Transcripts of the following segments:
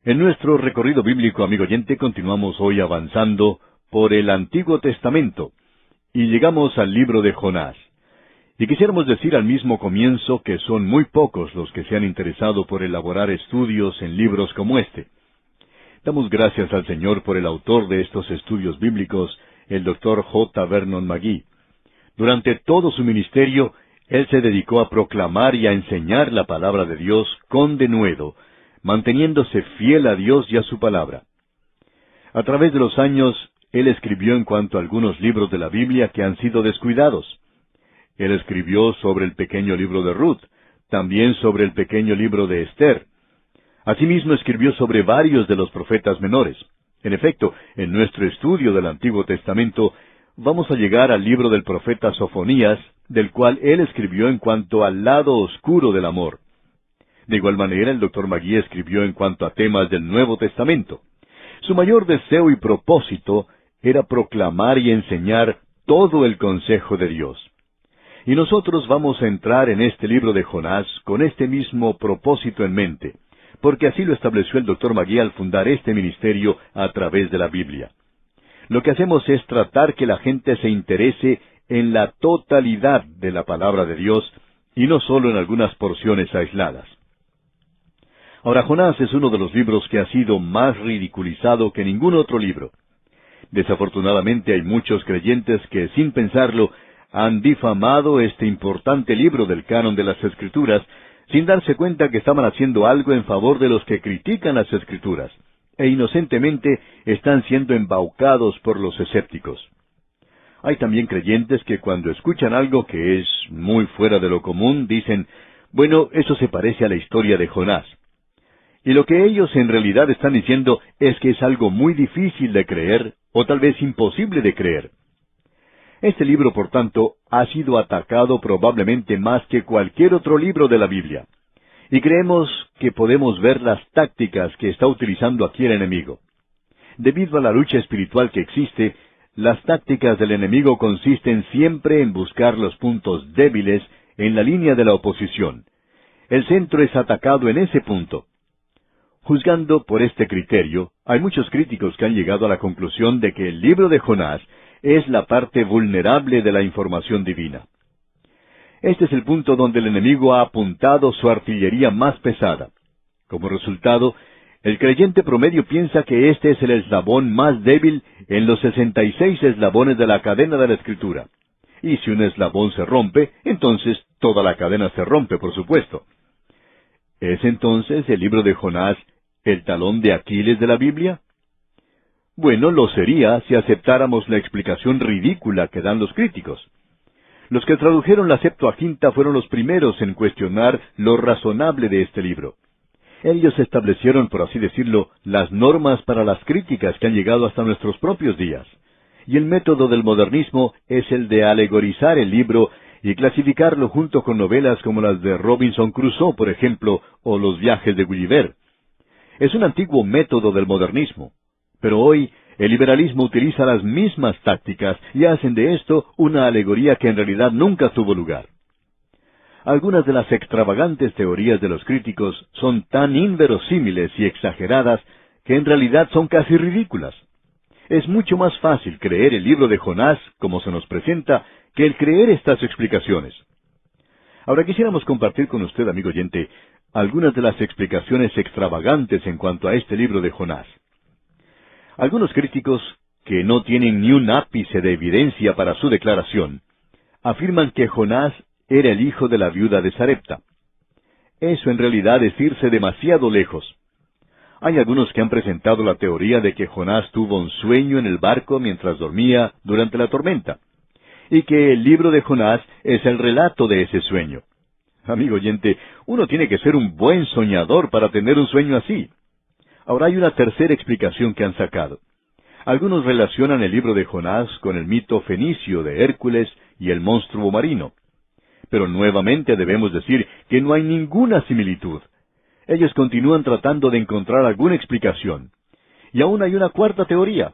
En nuestro recorrido bíblico, amigo oyente, continuamos hoy avanzando por el Antiguo Testamento y llegamos al libro de Jonás. Y quisiéramos decir al mismo comienzo que son muy pocos los que se han interesado por elaborar estudios en libros como este. Damos gracias al Señor por el autor de estos estudios bíblicos, el Dr. J. Vernon McGee. Durante todo su ministerio, él se dedicó a proclamar y a enseñar la palabra de Dios con denuedo, manteniéndose fiel a Dios y a su palabra. A través de los años, él escribió en cuanto a algunos libros de la Biblia que han sido descuidados. Él escribió sobre el pequeño libro de Ruth, también sobre el pequeño libro de Esther. Asimismo escribió sobre varios de los profetas menores. En efecto, en nuestro estudio del Antiguo Testamento, vamos a llegar al libro del profeta Sofonías, del cual él escribió en cuanto al lado oscuro del amor. De igual manera, el Dr. McGee escribió en cuanto a temas del Nuevo Testamento. Su mayor deseo y propósito era proclamar y enseñar todo el consejo de Dios. Y nosotros vamos a entrar en este libro de Jonás con este mismo propósito en mente, porque así lo estableció el Dr. McGee al fundar este ministerio a través de la Biblia. Lo que hacemos es tratar que la gente se interese en la totalidad de la palabra de Dios y no solo en algunas porciones aisladas. Ahora, Jonás es uno de los libros que ha sido más ridiculizado que ningún otro libro. Desafortunadamente hay muchos creyentes que, sin pensarlo, han difamado este importante libro del canon de las Escrituras, sin darse cuenta que estaban haciendo algo en favor de los que critican las Escrituras, e inocentemente están siendo embaucados por los escépticos. Hay también creyentes que cuando escuchan algo que es muy fuera de lo común, dicen, bueno, eso se parece a la historia de Jonás. Y lo que ellos en realidad están diciendo es que es algo muy difícil de creer, o tal vez imposible de creer. Este libro, por tanto, ha sido atacado probablemente más que cualquier otro libro de la Biblia. Y creemos que podemos ver las tácticas que está utilizando aquí el enemigo. Debido a la lucha espiritual que existe, las tácticas del enemigo consisten siempre en buscar los puntos débiles en la línea de la oposición. El centro es atacado en ese punto. Juzgando por este criterio, hay muchos críticos que han llegado a la conclusión de que el libro de Jonás es la parte vulnerable de la información divina. Este es el punto donde el enemigo ha apuntado su artillería más pesada. Como resultado, el creyente promedio piensa que este es el eslabón más débil en los 66 eslabones de la cadena de la Escritura. Y si un eslabón se rompe, entonces toda la cadena se rompe, por supuesto. ¿Es entonces el libro de Jonás el talón de Aquiles de la Biblia? Bueno, lo sería si aceptáramos la explicación ridícula que dan los críticos. Los que tradujeron la Septuaginta fueron los primeros en cuestionar lo razonable de este libro. Ellos establecieron, por así decirlo, las normas para las críticas que han llegado hasta nuestros propios días. Y el método del modernismo es el de alegorizar el libro y clasificarlo junto con novelas como las de Robinson Crusoe, por ejemplo, o Los viajes de Gulliver. Es un antiguo método del modernismo, pero hoy el liberalismo utiliza las mismas tácticas y hacen de esto una alegoría que en realidad nunca tuvo lugar. Algunas de las extravagantes teorías de los críticos son tan inverosímiles y exageradas que en realidad son casi ridículas. Es mucho más fácil creer el libro de Jonás, como se nos presenta, que el creer estas explicaciones. Ahora quisiéramos compartir con usted, amigo oyente, algunas de las explicaciones extravagantes en cuanto a este libro de Jonás. Algunos críticos, que no tienen ni un ápice de evidencia para su declaración, afirman que Jonás era el hijo de la viuda de Sarepta. Eso en realidad es irse demasiado lejos. Hay algunos que han presentado la teoría de que Jonás tuvo un sueño en el barco mientras dormía durante la tormenta, y que el libro de Jonás es el relato de ese sueño. Amigo oyente, uno tiene que ser un buen soñador para tener un sueño así. Ahora hay una tercera explicación que han sacado. Algunos relacionan el libro de Jonás con el mito fenicio de Hércules y el monstruo marino. Pero nuevamente debemos decir que no hay ninguna similitud. Ellos continúan tratando de encontrar alguna explicación. Y aún hay una cuarta teoría.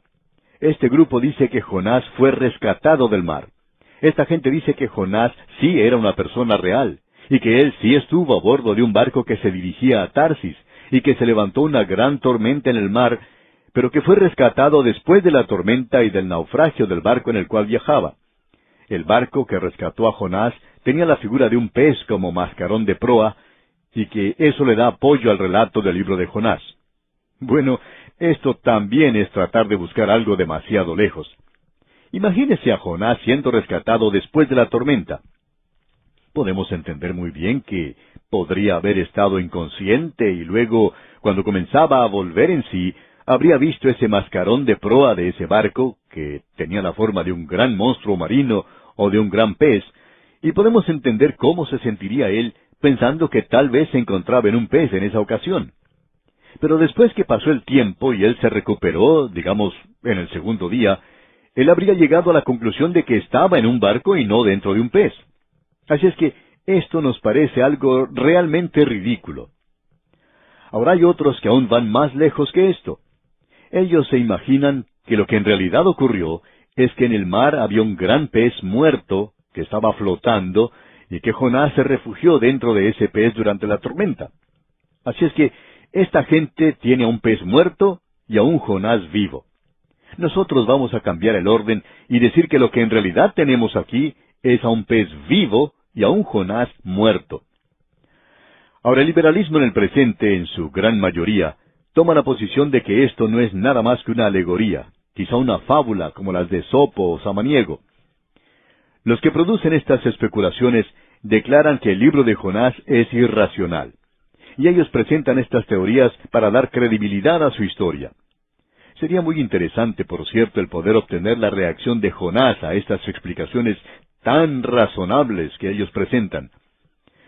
Este grupo dice que Jonás fue rescatado del mar. Esta gente dice que Jonás sí era una persona real, y que él sí estuvo a bordo de un barco que se dirigía a Tarsis, y que se levantó una gran tormenta en el mar, pero que fue rescatado después de la tormenta y del naufragio del barco en el cual viajaba. El barco que rescató a Jonás tenía la figura de un pez como mascarón de proa, y que eso le da apoyo al relato del libro de Jonás. Bueno, esto también es tratar de buscar algo demasiado lejos. Imagínese a Jonás siendo rescatado después de la tormenta. Podemos entender muy bien que podría haber estado inconsciente y luego, cuando comenzaba a volver en sí, habría visto ese mascarón de proa de ese barco, que tenía la forma de un gran monstruo marino o de un gran pez, y podemos entender cómo se sentiría él pensando que tal vez se encontraba en un pez en esa ocasión. Pero después que pasó el tiempo y él se recuperó, digamos, en el segundo día, él habría llegado a la conclusión de que estaba en un barco y no dentro de un pez. Así es que esto nos parece algo realmente ridículo. Ahora hay otros que aún van más lejos que esto. Ellos se imaginan que lo que en realidad ocurrió es que en el mar había un gran pez muerto que estaba flotando y que Jonás se refugió dentro de ese pez durante la tormenta. Así es que esta gente tiene a un pez muerto y a un Jonás vivo. Nosotros vamos a cambiar el orden y decir que lo que en realidad tenemos aquí es a un pez vivo y a un Jonás muerto. Ahora, el liberalismo en el presente, en su gran mayoría, toma la posición de que esto no es nada más que una alegoría, quizá una fábula como las de Esopo o Samaniego. Los que producen estas especulaciones declaran que el libro de Jonás es irracional, y ellos presentan estas teorías para dar credibilidad a su historia. Sería muy interesante, por cierto, el poder obtener la reacción de Jonás a estas explicaciones tan razonables que ellos presentan.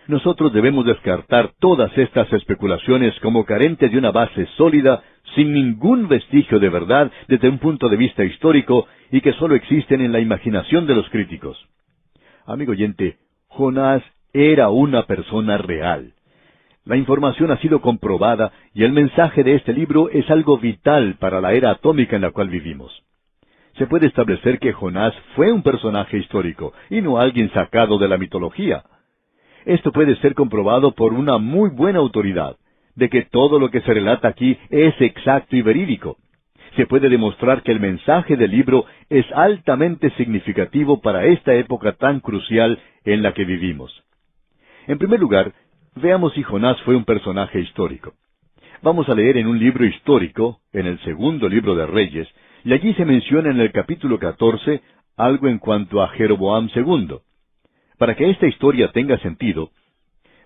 Nosotros debemos descartar todas estas especulaciones como carentes de una base sólida, sin ningún vestigio de verdad desde un punto de vista histórico y que solo existen en la imaginación de los críticos. Amigo oyente, Jonás era una persona real. La información ha sido comprobada y el mensaje de este libro es algo vital para la era atómica en la cual vivimos. Se puede establecer que Jonás fue un personaje histórico y no alguien sacado de la mitología. Esto puede ser comprobado por una muy buena autoridad, de que todo lo que se relata aquí es exacto y verídico. Se puede demostrar que el mensaje del libro es altamente significativo para esta época tan crucial en la que vivimos. En primer lugar, veamos si Jonás fue un personaje histórico. Vamos a leer en un libro histórico, en el segundo libro de Reyes, y allí se menciona en el capítulo 14 algo en cuanto a Jeroboam II. Para que esta historia tenga sentido,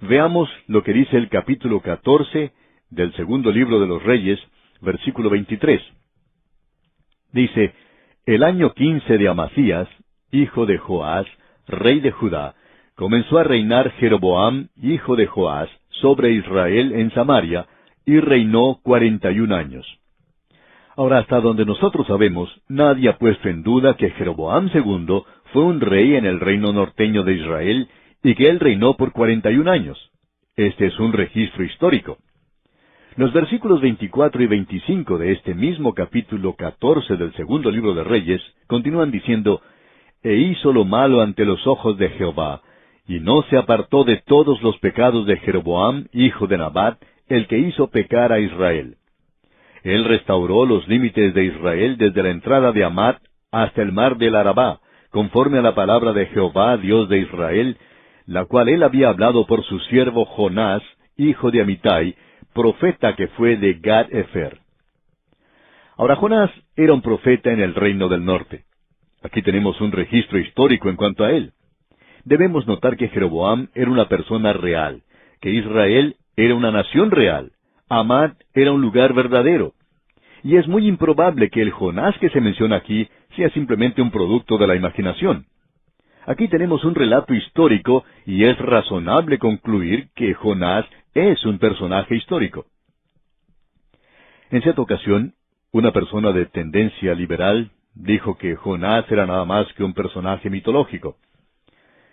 veamos lo que dice el capítulo 14 del segundo libro de los Reyes, versículo 23. Dice, el año 15 de Amasías, hijo de Joás, rey de Judá, comenzó a reinar Jeroboam, hijo de Joás, sobre Israel en Samaria, y reinó 41 años. Ahora, hasta donde nosotros sabemos, nadie ha puesto en duda que Jeroboam II fue un rey en el reino norteño de Israel y que él reinó por 41 años. Este es un registro histórico. Los versículos 24 y 25 de este mismo capítulo 14 del segundo libro de Reyes continúan diciendo, «E hizo lo malo ante los ojos de Jehová, y no se apartó de todos los pecados de Jeroboam, hijo de Nabat, el que hizo pecar a Israel. Él restauró los límites de Israel desde la entrada de Amat hasta el mar del Arabá, conforme a la palabra de Jehová, Dios de Israel, la cual él había hablado por su siervo Jonás, hijo de Amitai, profeta que fue de Gad-Efer». Ahora, Jonás era un profeta en el reino del norte. Aquí tenemos un registro histórico en cuanto a él. Debemos notar que Jeroboam era una persona real, que Israel era una nación real, Amat era un lugar verdadero. Y es muy improbable que el Jonás que se menciona aquí sea simplemente un producto de la imaginación. Aquí tenemos un relato histórico y es razonable concluir que Jonás es un personaje histórico. En cierta ocasión, una persona de tendencia liberal dijo que Jonás era nada más que un personaje mitológico.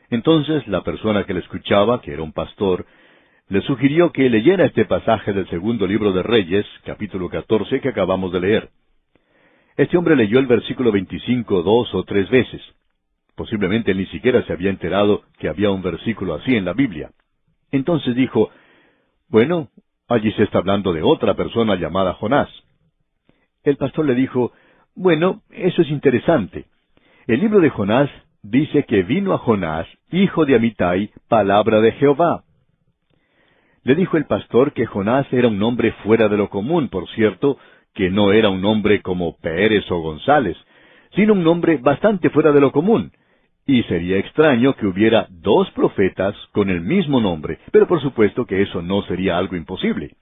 Entonces la persona que le escuchaba, que era un pastor, le sugirió que leyera este pasaje del segundo libro de Reyes, capítulo 14, que acabamos de leer. Este hombre leyó el versículo 25 2 o 3 veces. Posiblemente él ni siquiera se había enterado que había un versículo así en la Biblia. Entonces dijo, «Bueno, Allí se está hablando de otra persona llamada Jonás. El pastor le dijo, bueno, eso es interesante. El libro de Jonás dice que vino a Jonás, hijo de Amitai, palabra de Jehová. Le dijo el pastor que Jonás era un nombre fuera de lo común, por cierto, que no era un nombre como Pérez o González, sino un nombre bastante fuera de lo común. Y sería extraño que hubiera dos profetas con el mismo nombre, pero por supuesto que eso no sería algo imposible.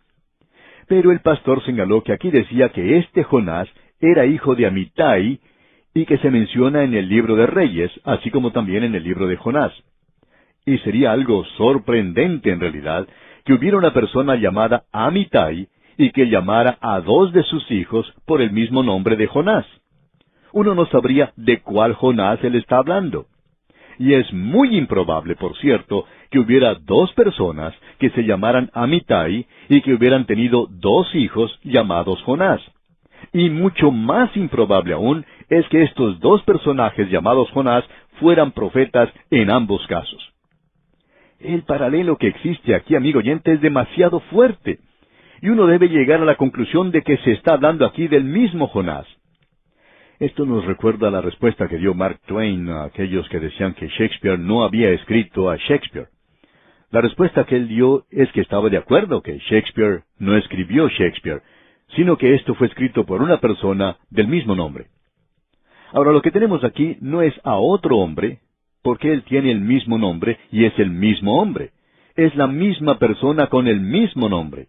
Pero el pastor señaló que aquí decía que este Jonás era hijo de Amitai, y que se menciona en el libro de Reyes, así como también en el libro de Jonás. Y sería algo sorprendente en realidad, que hubiera una persona llamada Amitai, y que llamara a dos de sus hijos por el mismo nombre de Jonás. Uno no sabría de cuál Jonás él está hablando. Y es muy improbable, por cierto, que hubiera dos personas que se llamaran Amitai y que hubieran tenido dos hijos llamados Jonás. Y mucho más improbable aún es que estos dos personajes llamados Jonás fueran profetas en ambos casos. El paralelo que existe aquí, amigo oyente, es demasiado fuerte. Y uno debe llegar a la conclusión de que se está hablando aquí del mismo Jonás. Esto nos recuerda la respuesta que dio Mark Twain a aquellos que decían que Shakespeare no había escrito a Shakespeare. La respuesta que él dio es que estaba de acuerdo que Shakespeare no escribió Shakespeare, sino que esto fue escrito por una persona del mismo nombre. Ahora, lo que tenemos aquí no es a otro hombre, porque él tiene el mismo nombre y es el mismo hombre. Es la misma persona con el mismo nombre.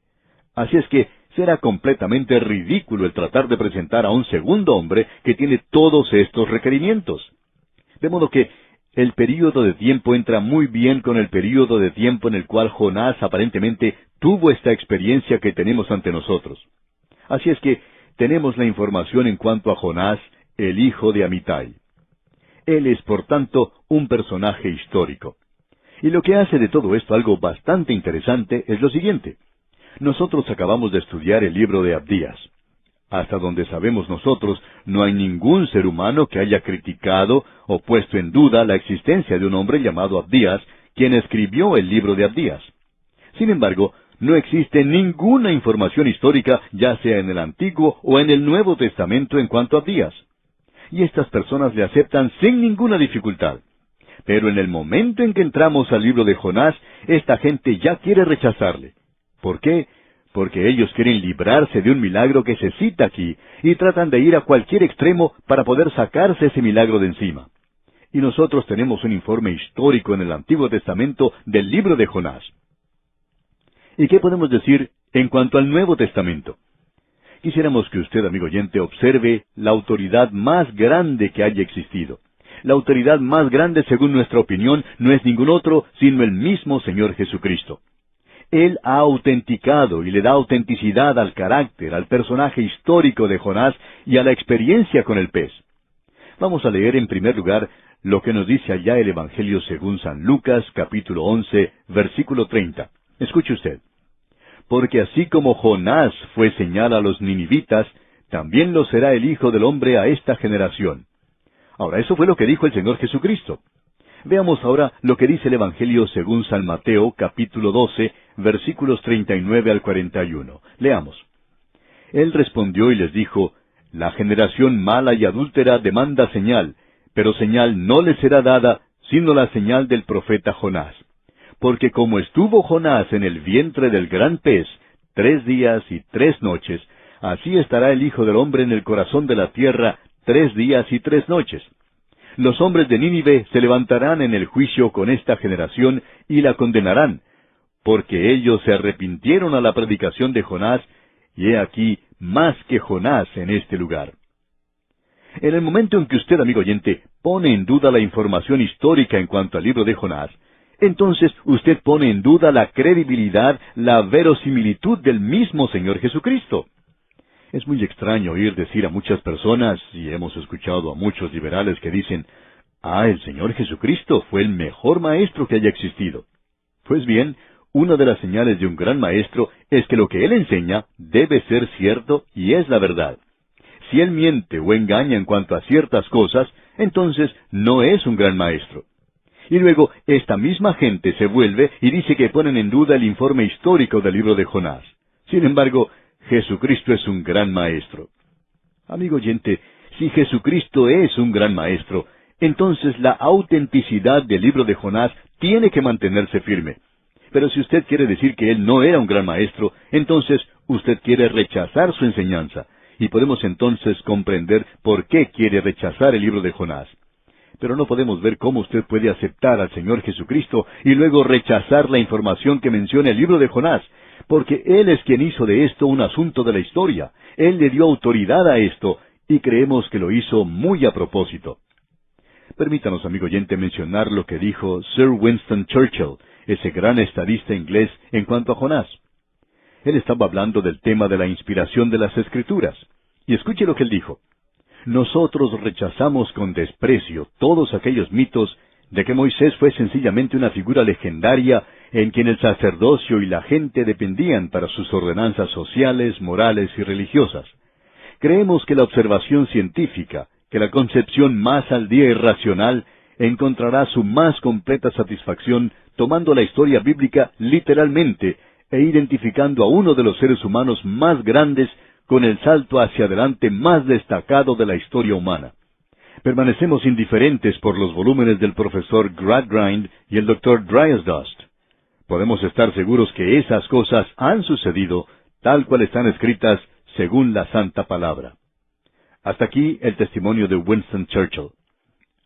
Así es que será completamente ridículo el tratar de presentar a un segundo hombre que tiene todos estos requerimientos. De modo que el período de tiempo entra muy bien con el período de tiempo en el cual Jonás aparentemente tuvo esta experiencia que tenemos ante nosotros. Así es que tenemos la información en cuanto a Jonás, el hijo de Amitai. Él es, por tanto, un personaje histórico. Y lo que hace de todo esto algo bastante interesante es lo siguiente. Nosotros acabamos de estudiar el libro de Abdías. Hasta donde sabemos nosotros, no hay ningún ser humano que haya criticado o puesto en duda la existencia de un hombre llamado Abdías, quien escribió el libro de Abdías. Sin embargo, no existe ninguna información histórica, ya sea en el Antiguo o en el Nuevo Testamento en cuanto a Abdías. Y estas personas le aceptan sin ninguna dificultad. Pero en el momento en que entramos al libro de Jonás, esta gente ya quiere rechazarle. ¿Por qué? Porque ellos quieren librarse de un milagro que se cita aquí, y tratan de ir a cualquier extremo para poder sacarse ese milagro de encima. Y nosotros tenemos un informe histórico en el Antiguo Testamento del libro de Jonás. ¿Y qué podemos decir en cuanto al Nuevo Testamento? Quisiéramos que usted, amigo oyente, observe la autoridad más grande que haya existido. La autoridad más grande, según nuestra opinión, no es ningún otro, sino el mismo Señor Jesucristo. Él ha autenticado y le da autenticidad al carácter, al personaje histórico de Jonás y a la experiencia con el pez. Vamos a leer en primer lugar lo que nos dice allá el Evangelio según San Lucas, capítulo 11, versículo 30. Escuche usted. Porque así como Jonás fue señal a los ninivitas, también lo será el Hijo del Hombre a esta generación. Ahora, eso fue lo que dijo el Señor Jesucristo. Veamos ahora lo que dice el Evangelio según San Mateo, capítulo 12, versículos 39 al 41. Leamos. Él respondió y les dijo, La generación mala y adúltera demanda señal, pero señal no le será dada, sino la señal del profeta Jonás. Porque como estuvo Jonás en el vientre del gran pez 3 días y 3 noches, así estará el Hijo del Hombre en el corazón de la tierra 3 días y 3 noches. Los hombres de Nínive se levantarán en el juicio con esta generación y la condenarán, porque ellos se arrepintieron a la predicación de Jonás, y he aquí más que Jonás en este lugar. En el momento en que usted, amigo oyente, pone en duda la información histórica en cuanto al libro de Jonás, entonces usted pone en duda la credibilidad, la verosimilitud del mismo Señor Jesucristo. Es muy extraño oír decir a muchas personas, y hemos escuchado a muchos liberales que dicen, el Señor Jesucristo fue el mejor maestro que haya existido. Pues bien, una de las señales de un gran maestro es que lo que él enseña debe ser cierto y es la verdad. Si él miente o engaña en cuanto a ciertas cosas, entonces no es un gran maestro. Y luego, esta misma gente se vuelve y dice que ponen en duda el informe histórico del libro de Jonás. Sin embargo, Jesucristo es un gran maestro. Amigo oyente, si Jesucristo es un gran maestro, entonces la autenticidad del libro de Jonás tiene que mantenerse firme. Pero si usted quiere decir que él no era un gran maestro, entonces usted quiere rechazar su enseñanza. Y podemos entonces comprender por qué quiere rechazar el libro de Jonás. Pero no podemos ver cómo usted puede aceptar al Señor Jesucristo y luego rechazar la información que menciona el libro de Jonás, porque Él es quien hizo de esto un asunto de la historia. Él le dio autoridad a esto, y creemos que lo hizo muy a propósito. Permítanos, amigo oyente, mencionar lo que dijo Sir Winston Churchill, ese gran estadista inglés, en cuanto a Jonás. Él estaba hablando del tema de la inspiración de las Escrituras. Y escuche lo que él dijo. Nosotros rechazamos con desprecio todos aquellos mitos de que Moisés fue sencillamente una figura legendaria en quien el sacerdocio y la gente dependían para sus ordenanzas sociales, morales y religiosas. Creemos que la observación científica, que la concepción más al día y racional, encontrará su más completa satisfacción tomando la historia bíblica literalmente e identificando a uno de los seres humanos más grandes con el salto hacia adelante más destacado de la historia humana. Permanecemos indiferentes por los volúmenes del profesor Gradgrind y el Dr. Dryasdust. Podemos estar seguros que esas cosas han sucedido tal cual están escritas según la Santa Palabra. Hasta aquí el testimonio de Winston Churchill.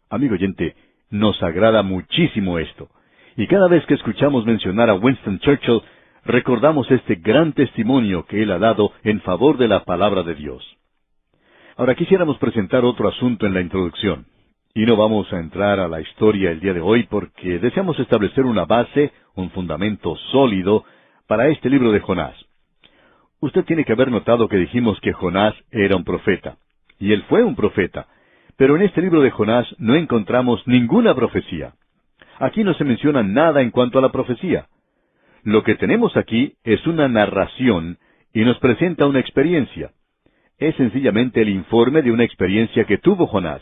Amigo oyente, nos agrada muchísimo esto. Y cada vez que escuchamos mencionar a Winston Churchill, recordamos este gran testimonio que él ha dado en favor de la palabra de Dios. Ahora quisiéramos presentar otro asunto en la introducción. Y no vamos a entrar a la historia el día de hoy porque deseamos establecer una base, un fundamento sólido para este libro de Jonás. Usted tiene que haber notado que dijimos que Jonás era un profeta. Y él fue un profeta. Pero en este libro de Jonás no encontramos ninguna profecía. Aquí no se menciona nada en cuanto a la profecía. Lo que tenemos aquí es una narración y nos presenta una experiencia. Es sencillamente el informe de una experiencia que tuvo Jonás.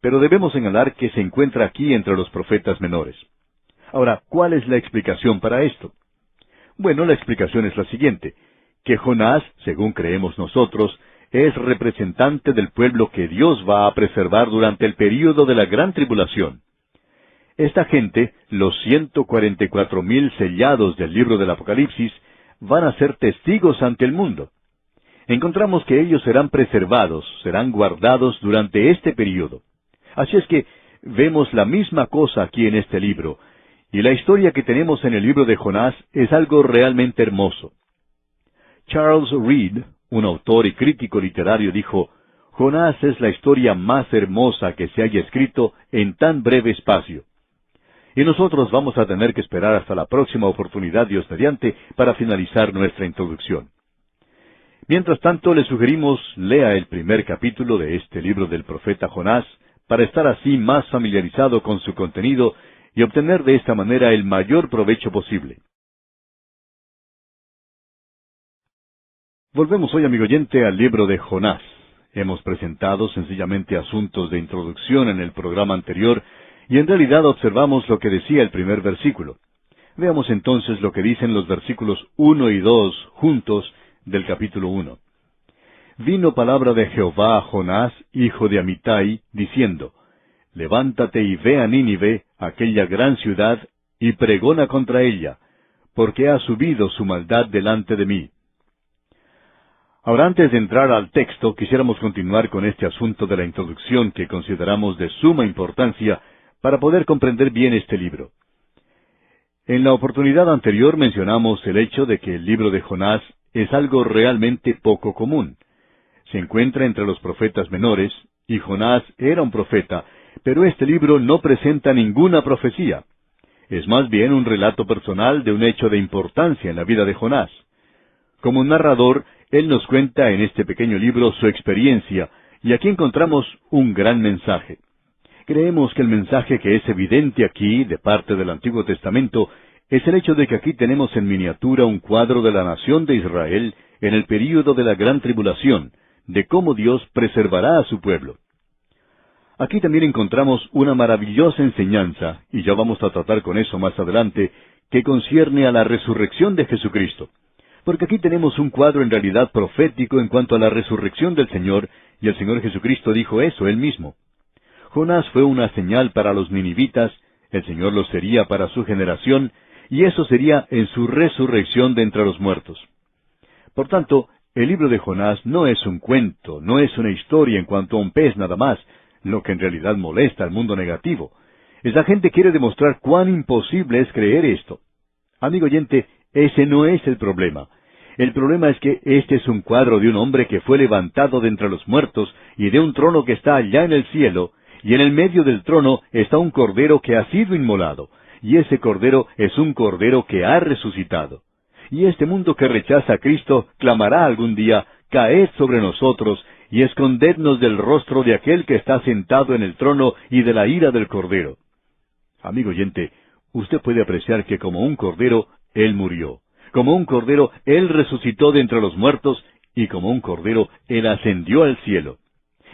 Pero debemos señalar que se encuentra aquí entre los profetas menores. Ahora, ¿cuál es la explicación para esto? Bueno, la explicación es la siguiente, que Jonás, según creemos nosotros, es representante del pueblo que Dios va a preservar durante el período de la gran tribulación. Esta gente, los 144,000 sellados del libro del Apocalipsis, van a ser testigos ante el mundo. Encontramos que ellos serán preservados, serán guardados durante este período. Así es que vemos la misma cosa aquí en este libro, y la historia que tenemos en el libro de Jonás es algo realmente hermoso. Charles Reed, un autor y crítico literario, dijo, Jonás es la historia más hermosa que se haya escrito en tan breve espacio. Y nosotros vamos a tener que esperar hasta la próxima oportunidad, Dios mediante, para finalizar nuestra introducción. Mientras tanto, le sugerimos lea el primer capítulo de este libro del profeta Jonás, para estar así más familiarizado con su contenido y obtener de esta manera el mayor provecho posible. Volvemos hoy, amigo oyente, al libro de Jonás. Hemos presentado sencillamente asuntos de introducción en el programa anterior, y en realidad observamos lo que decía el primer versículo. Veamos entonces lo que dicen los versículos 1 y 2 juntos del capítulo 1. Vino palabra de Jehová a Jonás, hijo de Amitai, diciendo, Levántate y ve a Nínive, aquella gran ciudad, y pregona contra ella, porque ha subido su maldad delante de mí. Ahora, antes de entrar al texto, quisiéramos continuar con este asunto de la introducción que consideramos de suma importancia para poder comprender bien este libro. En la oportunidad anterior mencionamos el hecho de que el libro de Jonás es algo realmente poco común. Se encuentra entre los profetas menores, y Jonás era un profeta, pero este libro no presenta ninguna profecía. Es más bien un relato personal de un hecho de importancia en la vida de Jonás. Como narrador, él nos cuenta en este pequeño libro su experiencia, y aquí encontramos un gran mensaje. Creemos que el mensaje que es evidente aquí, de parte del Antiguo Testamento, es el hecho de que aquí tenemos en miniatura un cuadro de la nación de Israel en el período de la gran tribulación, de cómo Dios preservará a su pueblo. Aquí también encontramos una maravillosa enseñanza, y ya vamos a tratar con eso más adelante, que concierne a la resurrección de Jesucristo. Porque aquí tenemos un cuadro en realidad profético en cuanto a la resurrección del Señor, y el Señor Jesucristo dijo eso Él mismo. Jonás fue una señal para los ninivitas, el Señor lo sería para su generación, y eso sería en su resurrección de entre los muertos. Por tanto, el libro de Jonás no es un cuento, no es una historia en cuanto a un pez nada más, lo que en realidad molesta al mundo negativo. Esa gente quiere demostrar cuán imposible es creer esto. Amigo oyente, ese no es el problema. El problema es que este es un cuadro de un hombre que fue levantado de entre los muertos y de un trono que está allá en el cielo, y en el medio del trono está un cordero que ha sido inmolado, y ese cordero es un cordero que ha resucitado. Y este mundo que rechaza a Cristo clamará algún día, caed sobre nosotros, y escondednos del rostro de aquel que está sentado en el trono y de la ira del cordero. Amigo oyente, usted puede apreciar que como un cordero, Él murió. Como un cordero, Él resucitó de entre los muertos, y como un cordero, Él ascendió al cielo.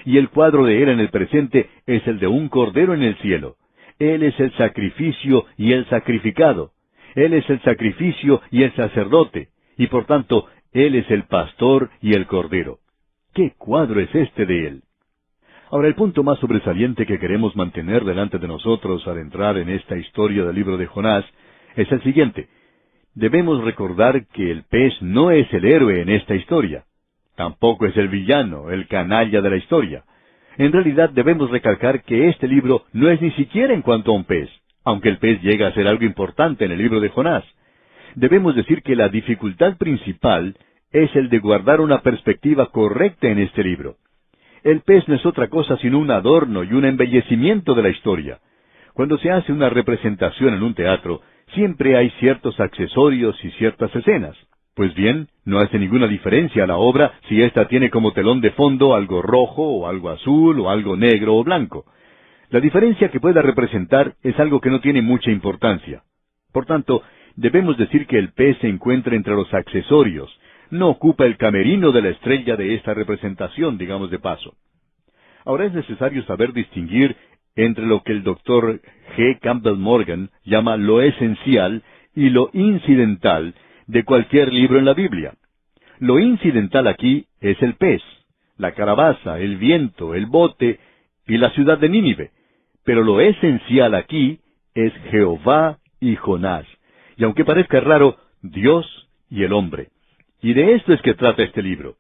Y el cuadro de Él en el presente es el de un cordero en el cielo. Él es el sacrificio y el sacrificado. Él es el sacrificio y el sacerdote, y por tanto, Él es el pastor y el cordero. ¿Qué cuadro es este de Él? Ahora, el punto más sobresaliente que queremos mantener delante de nosotros al entrar en esta historia del libro de Jonás es el siguiente. Debemos recordar que el pez no es el héroe en esta historia. Tampoco es el villano, el canalla de la historia. En realidad debemos recalcar que este libro no es ni siquiera en cuanto a un pez, aunque el pez llega a ser algo importante en el libro de Jonás. Debemos decir que la dificultad principal es el de guardar una perspectiva correcta en este libro. El pez no es otra cosa sino un adorno y un embellecimiento de la historia. Cuando se hace una representación en un teatro, siempre hay ciertos accesorios y ciertas escenas. Pues bien, no hace ninguna diferencia a la obra si ésta tiene como telón de fondo algo rojo o algo azul o algo negro o blanco. La diferencia que pueda representar es algo que no tiene mucha importancia. Por tanto, debemos decir que el pez se encuentra entre los accesorios, no ocupa el camerino de la estrella de esta representación, digamos de paso. Ahora es necesario saber distinguir entre lo que el Dr. G. Campbell Morgan llama lo esencial y lo incidental de cualquier libro en la Biblia. Lo incidental aquí es el pez, la calabaza, el viento, el bote y la ciudad de Nínive. Pero lo esencial aquí es Jehová y Jonás. Y aunque parezca raro, Dios y el hombre. Y de esto es que trata este libro.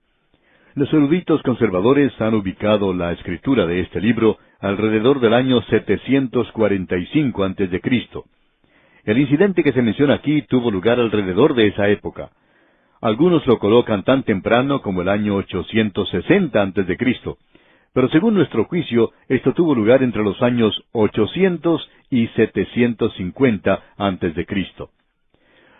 Los eruditos conservadores han ubicado la escritura de este libro alrededor del año 745 a.C. El incidente que se menciona aquí tuvo lugar alrededor de esa época. Algunos lo colocan tan temprano como el año 860 a.C., pero según nuestro juicio, esto tuvo lugar entre los años 800 y 750 a.C.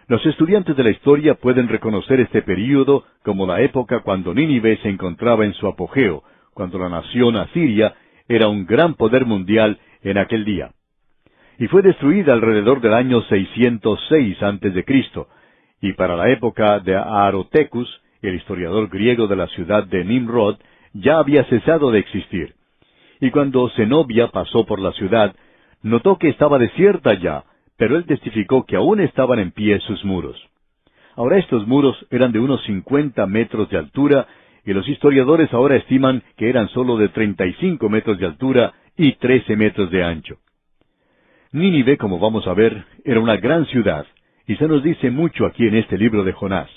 Los estudiantes de la historia pueden reconocer este período como la época cuando Nínive se encontraba en su apogeo, cuando la nación asiria era un gran poder mundial en aquel día. Y fue destruida alrededor del año 606 a.C., y para la época de Aarotecus, el historiador griego de la ciudad de Nimrod, ya había cesado de existir. Y cuando Zenobia pasó por la ciudad, notó que estaba desierta ya, pero él testificó que aún estaban en pie sus muros. Ahora estos muros eran de unos 50 metros de altura, y los historiadores ahora estiman que eran solo de 35 metros de altura y 13 metros de ancho. Nínive, como vamos a ver, era una gran ciudad, y se nos dice mucho aquí en este libro de Jonás.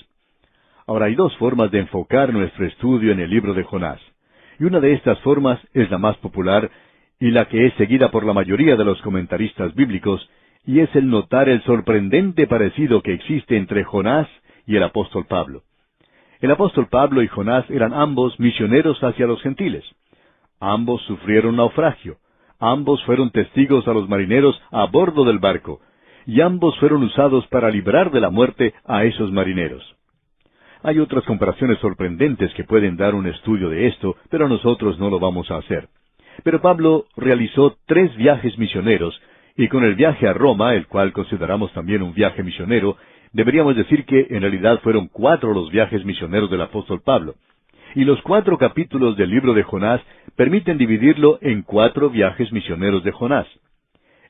Ahora hay dos formas de enfocar nuestro estudio en el libro de Jonás, y una de estas formas es la más popular, y la que es seguida por la mayoría de los comentaristas bíblicos, y es el notar el sorprendente parecido que existe entre Jonás y el apóstol Pablo. El apóstol Pablo y Jonás eran ambos misioneros hacia los gentiles. Ambos sufrieron naufragio. Ambos fueron testigos a los marineros a bordo del barco, y ambos fueron usados para librar de la muerte a esos marineros. Hay otras comparaciones sorprendentes que pueden dar un estudio de esto, pero nosotros no lo vamos a hacer. Pero Pablo realizó 3 viajes misioneros, y con el viaje a Roma, el cual consideramos también un viaje misionero, deberíamos decir que en realidad fueron 4 los viajes misioneros del apóstol Pablo. Y los 4 capítulos del libro de Jonás permiten dividirlo en 4 viajes misioneros de Jonás.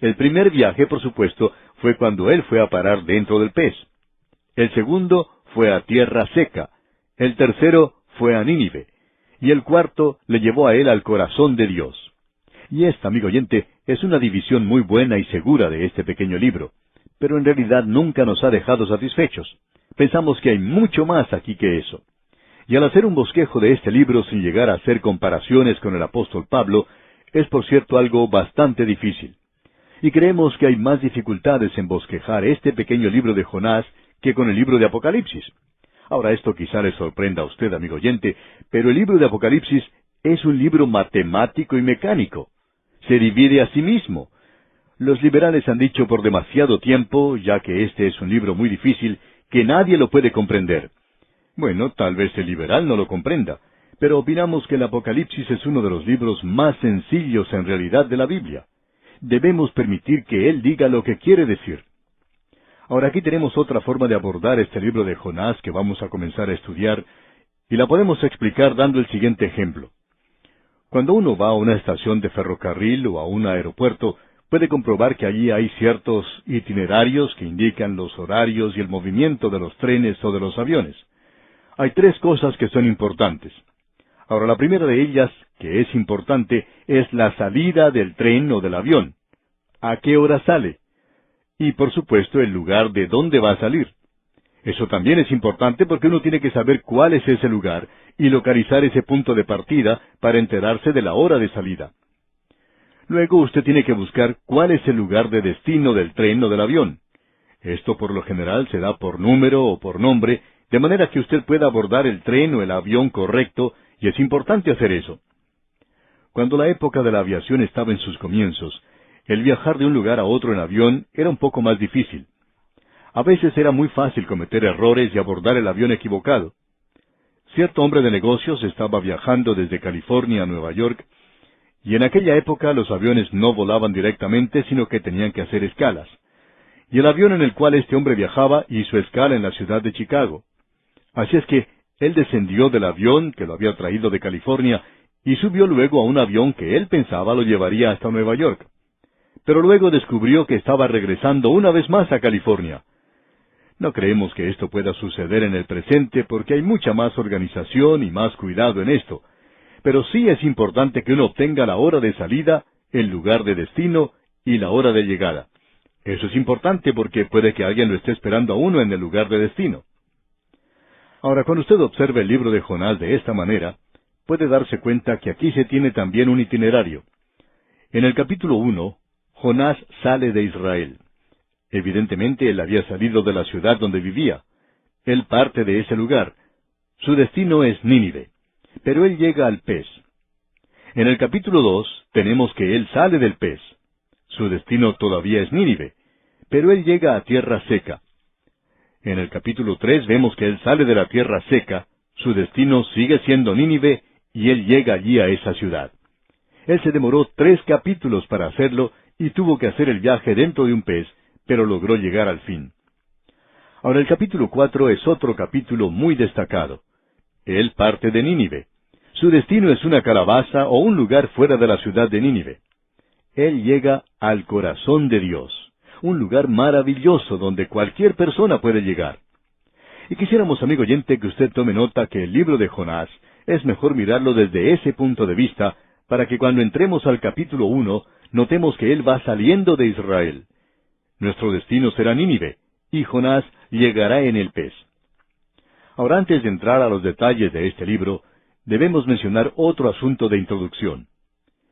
El primer viaje, por supuesto, fue cuando él fue a parar dentro del pez. El segundo fue a tierra seca, el tercero fue a Nínive, y el cuarto le llevó a él al corazón de Dios. Y esta, amigo oyente, es una división muy buena y segura de este pequeño libro, pero en realidad nunca nos ha dejado satisfechos. Pensamos que hay mucho más aquí que eso. Y al hacer un bosquejo de este libro sin llegar a hacer comparaciones con el apóstol Pablo, es por cierto algo bastante difícil. Y creemos que hay más dificultades en bosquejar este pequeño libro de Jonás que con el libro de Apocalipsis. Ahora esto quizá le sorprenda a usted, amigo oyente, pero el libro de Apocalipsis es un libro matemático y mecánico. Se divide a sí mismo. Los liberales han dicho por demasiado tiempo, ya que este es un libro muy difícil, que nadie lo puede comprender. Bueno, tal vez el liberal no lo comprenda, pero opinamos que el Apocalipsis es uno de los libros más sencillos en realidad de la Biblia. Debemos permitir que él diga lo que quiere decir. Ahora aquí tenemos otra forma de abordar este libro de Jonás que vamos a comenzar a estudiar, y la podemos explicar dando el siguiente ejemplo. Cuando uno va a una estación de ferrocarril o a un aeropuerto, puede comprobar que allí hay ciertos itinerarios que indican los horarios y el movimiento de los trenes o de los aviones. Hay tres cosas que son importantes. Ahora, la primera de ellas, que es importante, es la salida del tren o del avión. ¿A qué hora sale? Y, por supuesto, el lugar de dónde va a salir. Eso también es importante porque uno tiene que saber cuál es ese lugar y localizar ese punto de partida para enterarse de la hora de salida. Luego usted tiene que buscar cuál es el lugar de destino del tren o del avión. Esto por lo general se da por número o por nombre, de manera que usted pueda abordar el tren o el avión correcto, y es importante hacer eso. Cuando la época de la aviación estaba en sus comienzos, el viajar de un lugar a otro en avión era un poco más difícil. A veces era muy fácil cometer errores y abordar el avión equivocado. Cierto hombre de negocios estaba viajando desde California a Nueva York, y en aquella época los aviones no volaban directamente, sino que tenían que hacer escalas. Y el avión en el cual este hombre viajaba hizo escala en la ciudad de Chicago. Así es que él descendió del avión que lo había traído de California y subió luego a un avión que él pensaba lo llevaría hasta Nueva York. Pero luego descubrió que estaba regresando una vez más a California. No creemos que esto pueda suceder en el presente porque hay mucha más organización y más cuidado en esto. Pero sí es importante que uno obtenga la hora de salida, el lugar de destino y la hora de llegada. Eso es importante porque puede que alguien lo esté esperando a uno en el lugar de destino. Ahora, cuando usted observe el libro de Jonás de esta manera, puede darse cuenta que aquí se tiene también un itinerario. En el capítulo 1, Jonás sale de Israel. Evidentemente, él había salido de la ciudad donde vivía. Él parte de ese lugar. Su destino es Nínive. Pero él llega al pez. En el capítulo 2, tenemos que él sale del pez. Su destino todavía es Nínive. Pero él llega a tierra seca. En el capítulo 3 vemos que él sale de la tierra seca, su destino sigue siendo Nínive, y él llega allí a esa ciudad. Él se demoró 3 capítulos para hacerlo, y tuvo que hacer el viaje dentro de un pez, pero logró llegar al fin. Ahora el capítulo 4 es otro capítulo muy destacado. Él parte de Nínive. Su destino es una calabaza o un lugar fuera de la ciudad de Nínive. Él llega al corazón de Dios, un lugar maravilloso donde cualquier persona puede llegar. Y quisiéramos, amigo oyente, que usted tome nota que el libro de Jonás es mejor mirarlo desde ese punto de vista, para que cuando entremos al capítulo 1, notemos que él va saliendo de Israel. Nuestro destino será Nínive, y Jonás llegará en el pez. Ahora, antes de entrar a los detalles de este libro, debemos mencionar otro asunto de introducción.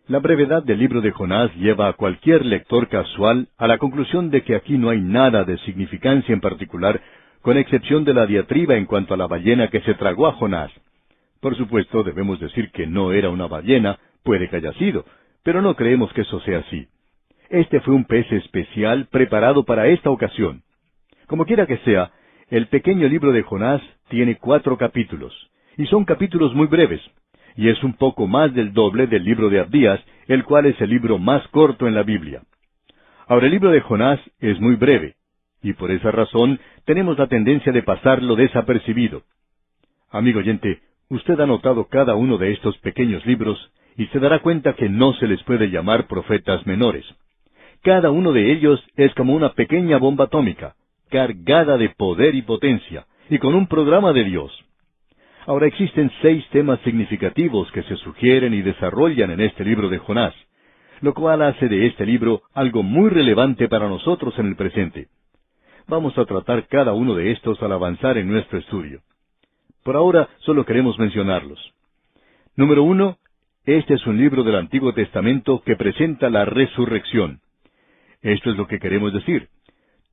La brevedad del libro de Jonás lleva a cualquier lector casual a la conclusión de que aquí no hay nada de significancia en particular, con excepción de la diatriba en cuanto a la ballena que se tragó a Jonás. Por supuesto, debemos decir que no era una ballena, puede que haya sido, pero no creemos que eso sea así. Este fue un pez especial preparado para esta ocasión. Como quiera que sea, el pequeño libro de Jonás tiene 4 capítulos, y son capítulos muy breves, y es un poco más del doble del libro de Abdías, el cual es el libro más corto en la Biblia. Ahora, el libro de Jonás es muy breve, y por esa razón tenemos la tendencia de pasarlo desapercibido. Amigo oyente, usted ha notado cada uno de estos pequeños libros, y se dará cuenta que no se les puede llamar profetas menores. Cada uno de ellos es como una pequeña bomba atómica, cargada de poder y potencia, y con un programa de Dios. Ahora existen 6 temas significativos que se sugieren y desarrollan en este libro de Jonás, lo cual hace de este libro algo muy relevante para nosotros en el presente. Vamos a tratar cada uno de estos al avanzar en nuestro estudio. Por ahora solo queremos mencionarlos. Número 1, este es un libro del Antiguo Testamento que presenta la resurrección. Esto es lo que queremos decir.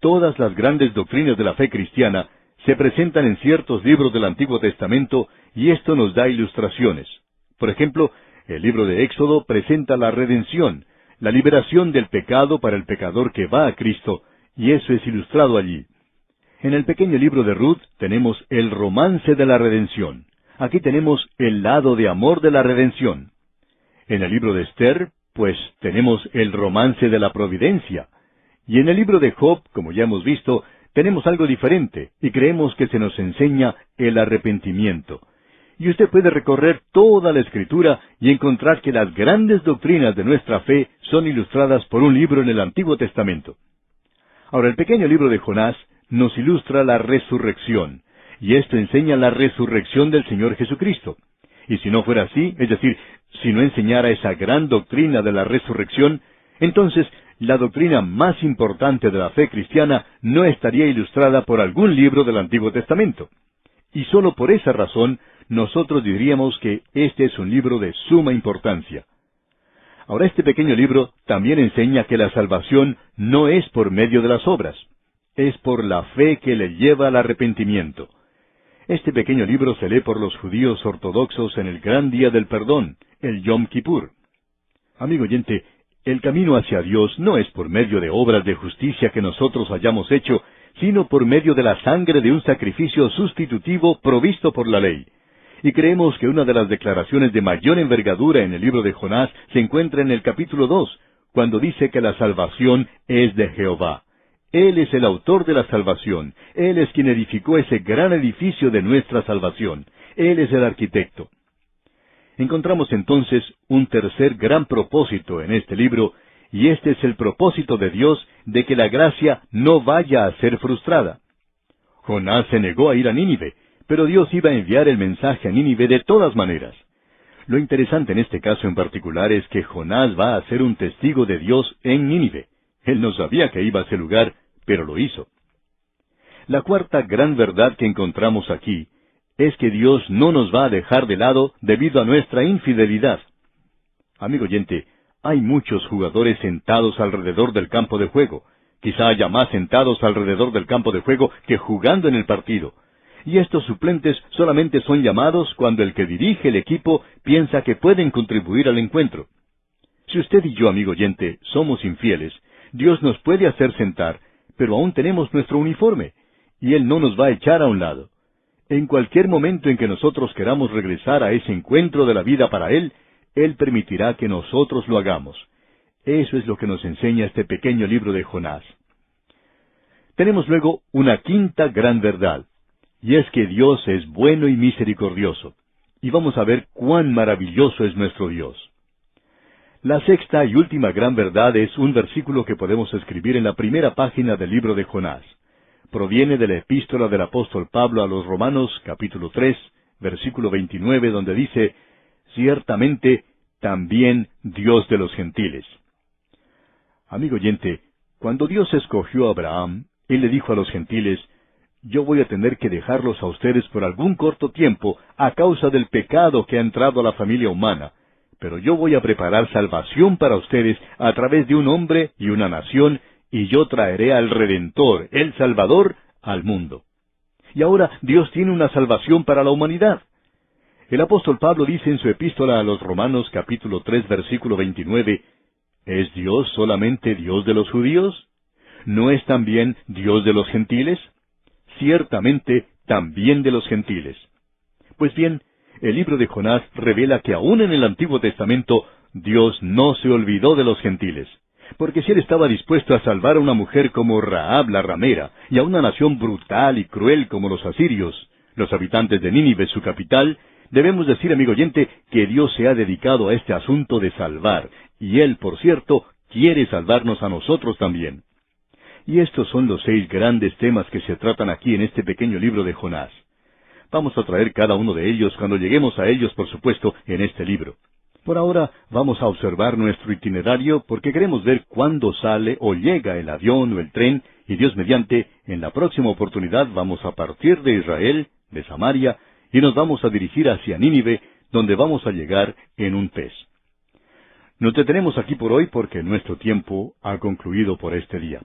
Todas las grandes doctrinas de la fe cristiana se presentan en ciertos libros del Antiguo Testamento y esto nos da ilustraciones. Por ejemplo, el libro de Éxodo presenta la redención, la liberación del pecado para el pecador que va a Cristo, y eso es ilustrado allí. En el pequeño libro de Ruth tenemos el romance de la redención. Aquí tenemos el lado de amor de la redención. En el libro de Esther, pues tenemos el romance de la providencia. Y en el libro de Job, como ya hemos visto, tenemos algo diferente, y creemos que se nos enseña el arrepentimiento. Y usted puede recorrer toda la Escritura y encontrar que las grandes doctrinas de nuestra fe son ilustradas por un libro en el Antiguo Testamento. Ahora, el pequeño libro de Jonás nos ilustra la resurrección, y esto enseña la resurrección del Señor Jesucristo. Y si no fuera así, es decir, si no enseñara esa gran doctrina de la resurrección, entonces la doctrina más importante de la fe cristiana no estaría ilustrada por algún libro del Antiguo Testamento. Y solo por esa razón, nosotros diríamos que este es un libro de suma importancia. Ahora, este pequeño libro también enseña que la salvación no es por medio de las obras, es por la fe que le lleva al arrepentimiento. Este pequeño libro se lee por los judíos ortodoxos en el gran día del perdón, el Yom Kippur. Amigo oyente, el camino hacia Dios no es por medio de obras de justicia que nosotros hayamos hecho, sino por medio de la sangre de un sacrificio sustitutivo provisto por la ley. Y creemos que una de las declaraciones de mayor envergadura en el libro de Jonás se encuentra en el capítulo 2, cuando dice que la salvación es de Jehová. Él es el autor de la salvación. Él es quien edificó ese gran edificio de nuestra salvación. Él es el arquitecto. Encontramos entonces un tercer gran propósito en este libro, y este es el propósito de Dios de que la gracia no vaya a ser frustrada. Jonás se negó a ir a Nínive, pero Dios iba a enviar el mensaje a Nínive de todas maneras. Lo interesante en este caso en particular es que Jonás va a ser un testigo de Dios en Nínive. Él no sabía que iba a ese lugar, pero lo hizo. La cuarta gran verdad que encontramos aquí es que Dios no nos va a dejar de lado debido a nuestra infidelidad. Amigo oyente, hay muchos jugadores sentados alrededor del campo de juego. Quizá haya más sentados alrededor del campo de juego que jugando en el partido. Y estos suplentes solamente son llamados cuando el que dirige el equipo piensa que pueden contribuir al encuentro. Si usted y yo, amigo oyente, somos infieles, Dios nos puede hacer sentar, pero aún tenemos nuestro uniforme, y Él no nos va a echar a un lado. En cualquier momento en que nosotros queramos regresar a ese encuentro de la vida para Él, Él permitirá que nosotros lo hagamos. Eso es lo que nos enseña este pequeño libro de Jonás. Tenemos luego una quinta gran verdad, y es que Dios es bueno y misericordioso. Y vamos a ver cuán maravilloso es nuestro Dios. La sexta y última gran verdad es un versículo que podemos escribir en la primera página del libro de Jonás. Proviene de la epístola del apóstol Pablo a los Romanos, capítulo 3, versículo 29, donde dice, «Ciertamente, también Dios de los gentiles». Amigo oyente, cuando Dios escogió a Abraham, Él le dijo a los gentiles, «Yo voy a tener que dejarlos a ustedes por algún corto tiempo a causa del pecado que ha entrado a la familia humana, pero yo voy a preparar salvación para ustedes a través de un hombre y una nación, y yo traeré al Redentor, el Salvador, al mundo». Y ahora Dios tiene una salvación para la humanidad. El apóstol Pablo dice en su epístola a los Romanos, capítulo 3, versículo 29, ¿es Dios solamente Dios de los judíos? ¿No es también Dios de los gentiles? Ciertamente, también de los gentiles. Pues bien, el libro de Jonás revela que aún en el Antiguo Testamento, Dios no se olvidó de los gentiles. Porque si Él estaba dispuesto a salvar a una mujer como Rahab la ramera, y a una nación brutal y cruel como los asirios, los habitantes de Nínive, su capital, debemos decir, amigo oyente, que Dios se ha dedicado a este asunto de salvar, y Él, por cierto, quiere salvarnos a nosotros también. Y estos son los 6 grandes temas que se tratan aquí en este pequeño libro de Jonás. Vamos a traer cada uno de ellos cuando lleguemos a ellos, por supuesto, en este libro. Por ahora vamos a observar nuestro itinerario porque queremos ver cuándo sale o llega el avión o el tren, y Dios mediante, en la próxima oportunidad vamos a partir de Israel, de Samaria, y nos vamos a dirigir hacia Nínive, donde vamos a llegar en un pez. Nos detenemos aquí por hoy porque nuestro tiempo ha concluido por este día.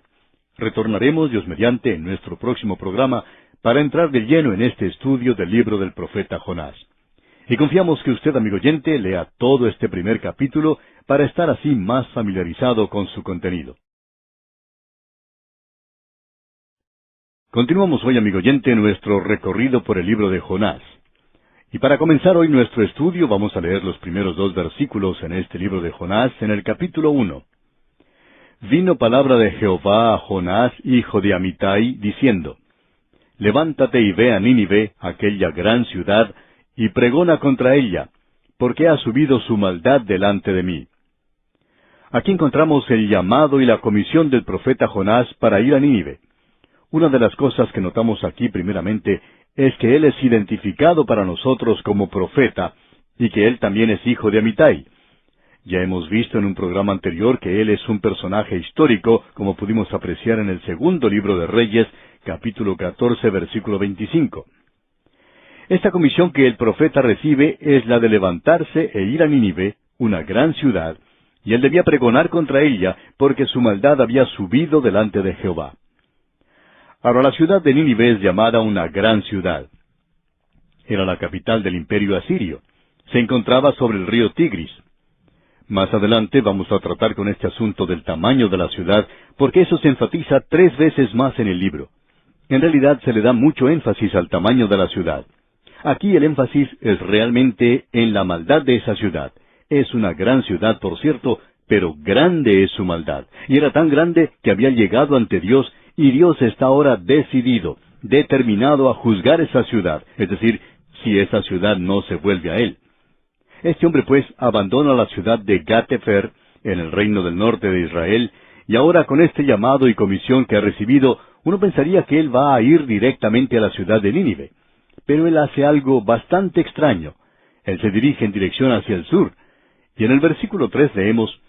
Retornaremos, Dios mediante, en nuestro próximo programa para entrar de lleno en este estudio del libro del profeta Jonás. Y confiamos que usted, amigo oyente, lea todo este primer capítulo para estar así más familiarizado con su contenido. Continuamos hoy, amigo oyente, nuestro recorrido por el libro de Jonás. Y para comenzar hoy nuestro estudio vamos a leer los primeros 2 versículos en este libro de Jonás, en el capítulo 1. Vino palabra de Jehová a Jonás, hijo de Amitai, diciendo: Levántate y ve a Nínive, aquella gran ciudad, y pregona contra ella, porque ha subido su maldad delante de mí. Aquí encontramos el llamado y la comisión del profeta Jonás para ir a Nínive. Una de las cosas que notamos aquí primeramente es que él es identificado para nosotros como profeta, y que él también es hijo de Amitai. Ya hemos visto en un programa anterior que él es un personaje histórico, como pudimos apreciar en el 2º libro de Reyes, capítulo 14, versículo 25. Esta comisión que el profeta recibe es la de levantarse e ir a Nínive, una gran ciudad, y él debía pregonar contra ella, porque su maldad había subido delante de Jehová. Ahora, la ciudad de Nínive es llamada una gran ciudad. Era la capital del imperio asirio. Se encontraba sobre el río Tigris. Más adelante vamos a tratar con este asunto del tamaño de la ciudad, porque eso se enfatiza 3 veces más en el libro. En realidad se le da mucho énfasis al tamaño de la ciudad. Aquí el énfasis es realmente en la maldad de esa ciudad. Es una gran ciudad, por cierto, pero grande es su maldad. Y era tan grande que había llegado ante Dios, y Dios está ahora decidido, determinado a juzgar esa ciudad, es decir, si esa ciudad no se vuelve a él. Este hombre pues abandona la ciudad de Gat-Hefer, en el reino del norte de Israel, y ahora con este llamado y comisión que ha recibido, uno pensaría que él va a ir directamente a la ciudad de Nínive. Pero él hace algo bastante extraño. Él se dirige en dirección hacia el sur. Y en el versículo 3 leemos: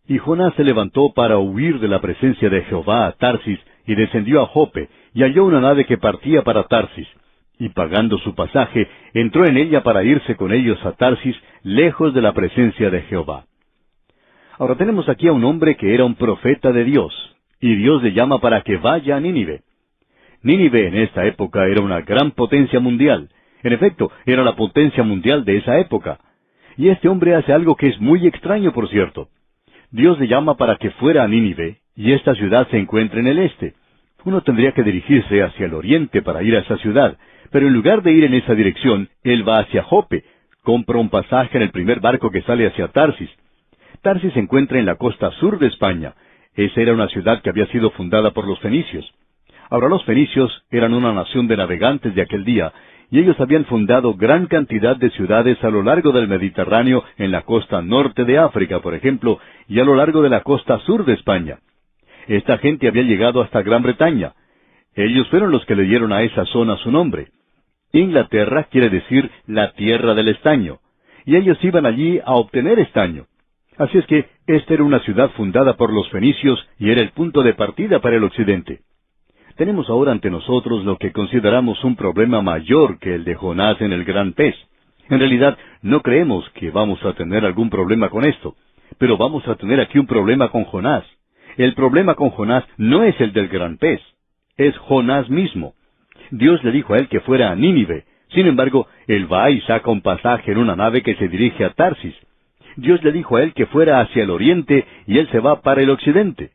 Y Jonás se levantó para huir de la presencia de Jehová a Tarsis, y descendió a Jope, y halló una nave que partía para Tarsis. Y pagando su pasaje, entró en ella para irse con ellos a Tarsis, lejos de la presencia de Jehová. Ahora tenemos aquí a un hombre que era un profeta de Dios, y Dios le llama para que vaya a Nínive. Nínive en esta época era una gran potencia mundial. En efecto, era la potencia mundial de esa época. Y este hombre hace algo que es muy extraño, por cierto. Dios le llama para que fuera a Nínive, y esta ciudad se encuentra en el este. Uno tendría que dirigirse hacia el oriente para ir a esa ciudad, pero en lugar de ir en esa dirección, él va hacia Jope, compra un pasaje en el primer barco que sale hacia Tarsis. Tarsis se encuentra en la costa sur de España. Esa era una ciudad que había sido fundada por los fenicios. Ahora, los fenicios eran una nación de navegantes de aquel día, y ellos habían fundado gran cantidad de ciudades a lo largo del Mediterráneo, en la costa norte de África, por ejemplo, y a lo largo de la costa sur de España. Esta gente había llegado hasta Gran Bretaña. Ellos fueron los que le dieron a esa zona su nombre. Inglaterra quiere decir la tierra del estaño, y ellos iban allí a obtener estaño. Así es que esta era una ciudad fundada por los fenicios y era el punto de partida para el occidente. Tenemos ahora ante nosotros lo que consideramos un problema mayor que el de Jonás en el gran pez. En realidad, no creemos que vamos a tener algún problema con esto, pero vamos a tener aquí un problema con Jonás. El problema con Jonás no es el del gran pez, es Jonás mismo. Dios le dijo a él que fuera a Nínive. Sin embargo, él va y saca un pasaje en una nave que se dirige a Tarsis. Dios le dijo a él que fuera hacia el oriente y él se va para el occidente.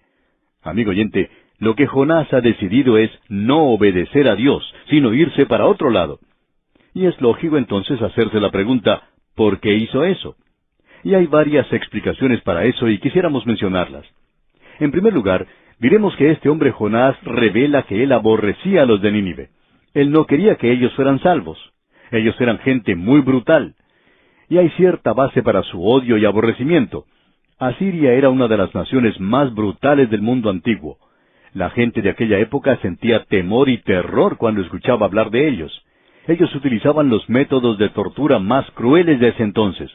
Amigo oyente, lo que Jonás ha decidido es no obedecer a Dios, sino irse para otro lado. Y es lógico entonces hacerse la pregunta, ¿por qué hizo eso? Y hay varias explicaciones para eso y quisiéramos mencionarlas. En primer lugar, diremos que este hombre Jonás revela que él aborrecía a los de Nínive. Él no quería que ellos fueran salvos. Ellos eran gente muy brutal. Y hay cierta base para su odio y aborrecimiento. Asiria era una de las naciones más brutales del mundo antiguo. La gente de aquella época sentía temor y terror cuando escuchaba hablar de ellos. Ellos utilizaban los métodos de tortura más crueles de ese entonces.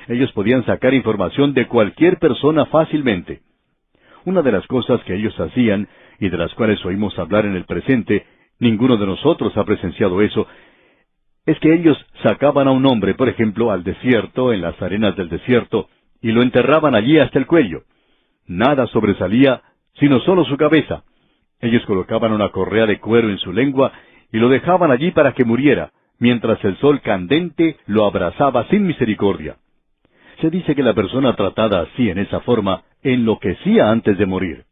Ellos podían sacar información de cualquier persona fácilmente. Una de las cosas que ellos hacían, y de las cuales oímos hablar en el presente, ninguno de nosotros ha presenciado eso, es que ellos sacaban a un hombre, por ejemplo, al desierto, en las arenas del desierto, y lo enterraban allí hasta el cuello. Nada sobresalía, sino solo su cabeza. Ellos colocaban una correa de cuero en su lengua y lo dejaban allí para que muriera, mientras el sol candente lo abrasaba sin misericordia. Se dice que la persona tratada así, en esa forma, enloquecía antes de morir.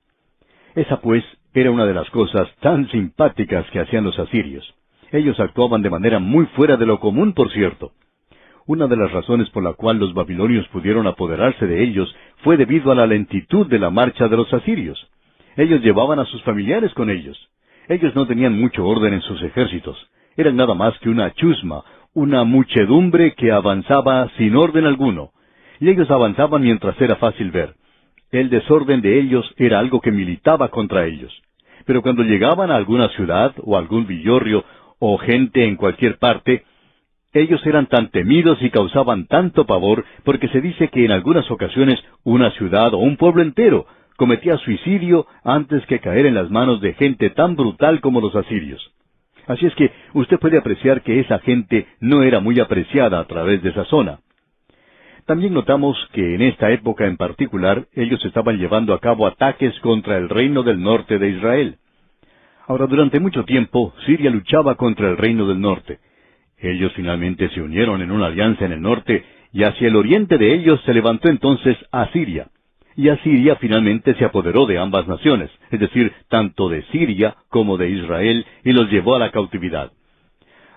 Esa, pues, era una de las cosas tan simpáticas que hacían los asirios. Ellos actuaban de manera muy fuera de lo común, por cierto. Una de las razones por la cual los babilonios pudieron apoderarse de ellos fue debido a la lentitud de la marcha de los asirios. Ellos llevaban a sus familiares con ellos. Ellos no tenían mucho orden en sus ejércitos. Eran nada más que una chusma, una muchedumbre que avanzaba sin orden alguno. Y ellos avanzaban mientras era fácil ver. El desorden de ellos era algo que militaba contra ellos. Pero cuando llegaban a alguna ciudad o algún villorrio o gente en cualquier parte, ellos eran tan temidos y causaban tanto pavor porque se dice que en algunas ocasiones una ciudad o un pueblo entero cometía suicidio antes que caer en las manos de gente tan brutal como los asirios. Así es que usted puede apreciar que esa gente no era muy apreciada a través de esa zona. También notamos que en esta época en particular ellos estaban llevando a cabo ataques contra el reino del norte de Israel. Ahora, durante mucho tiempo, Siria luchaba contra el reino del norte. Ellos finalmente se unieron en una alianza en el norte, y hacia el oriente de ellos se levantó entonces Asiria. Y Asiria finalmente se apoderó de ambas naciones, es decir, tanto de Siria como de Israel, y los llevó a la cautividad.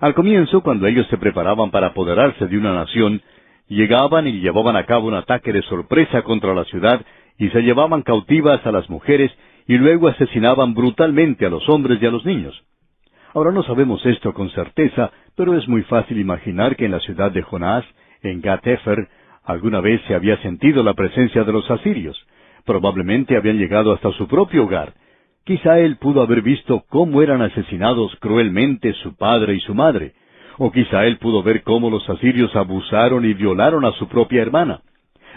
Al comienzo, cuando ellos se preparaban para apoderarse de una nación, llegaban y llevaban a cabo un ataque de sorpresa contra la ciudad, y se llevaban cautivas a las mujeres, y luego asesinaban brutalmente a los hombres y a los niños. Ahora no sabemos esto con certeza, pero es muy fácil imaginar que en la ciudad de Jonás, en Gat-Hefer, alguna vez se había sentido la presencia de los asirios. Probablemente habían llegado hasta su propio hogar. Quizá él pudo haber visto cómo eran asesinados cruelmente su padre y su madre. O quizá él pudo ver cómo los asirios abusaron y violaron a su propia hermana.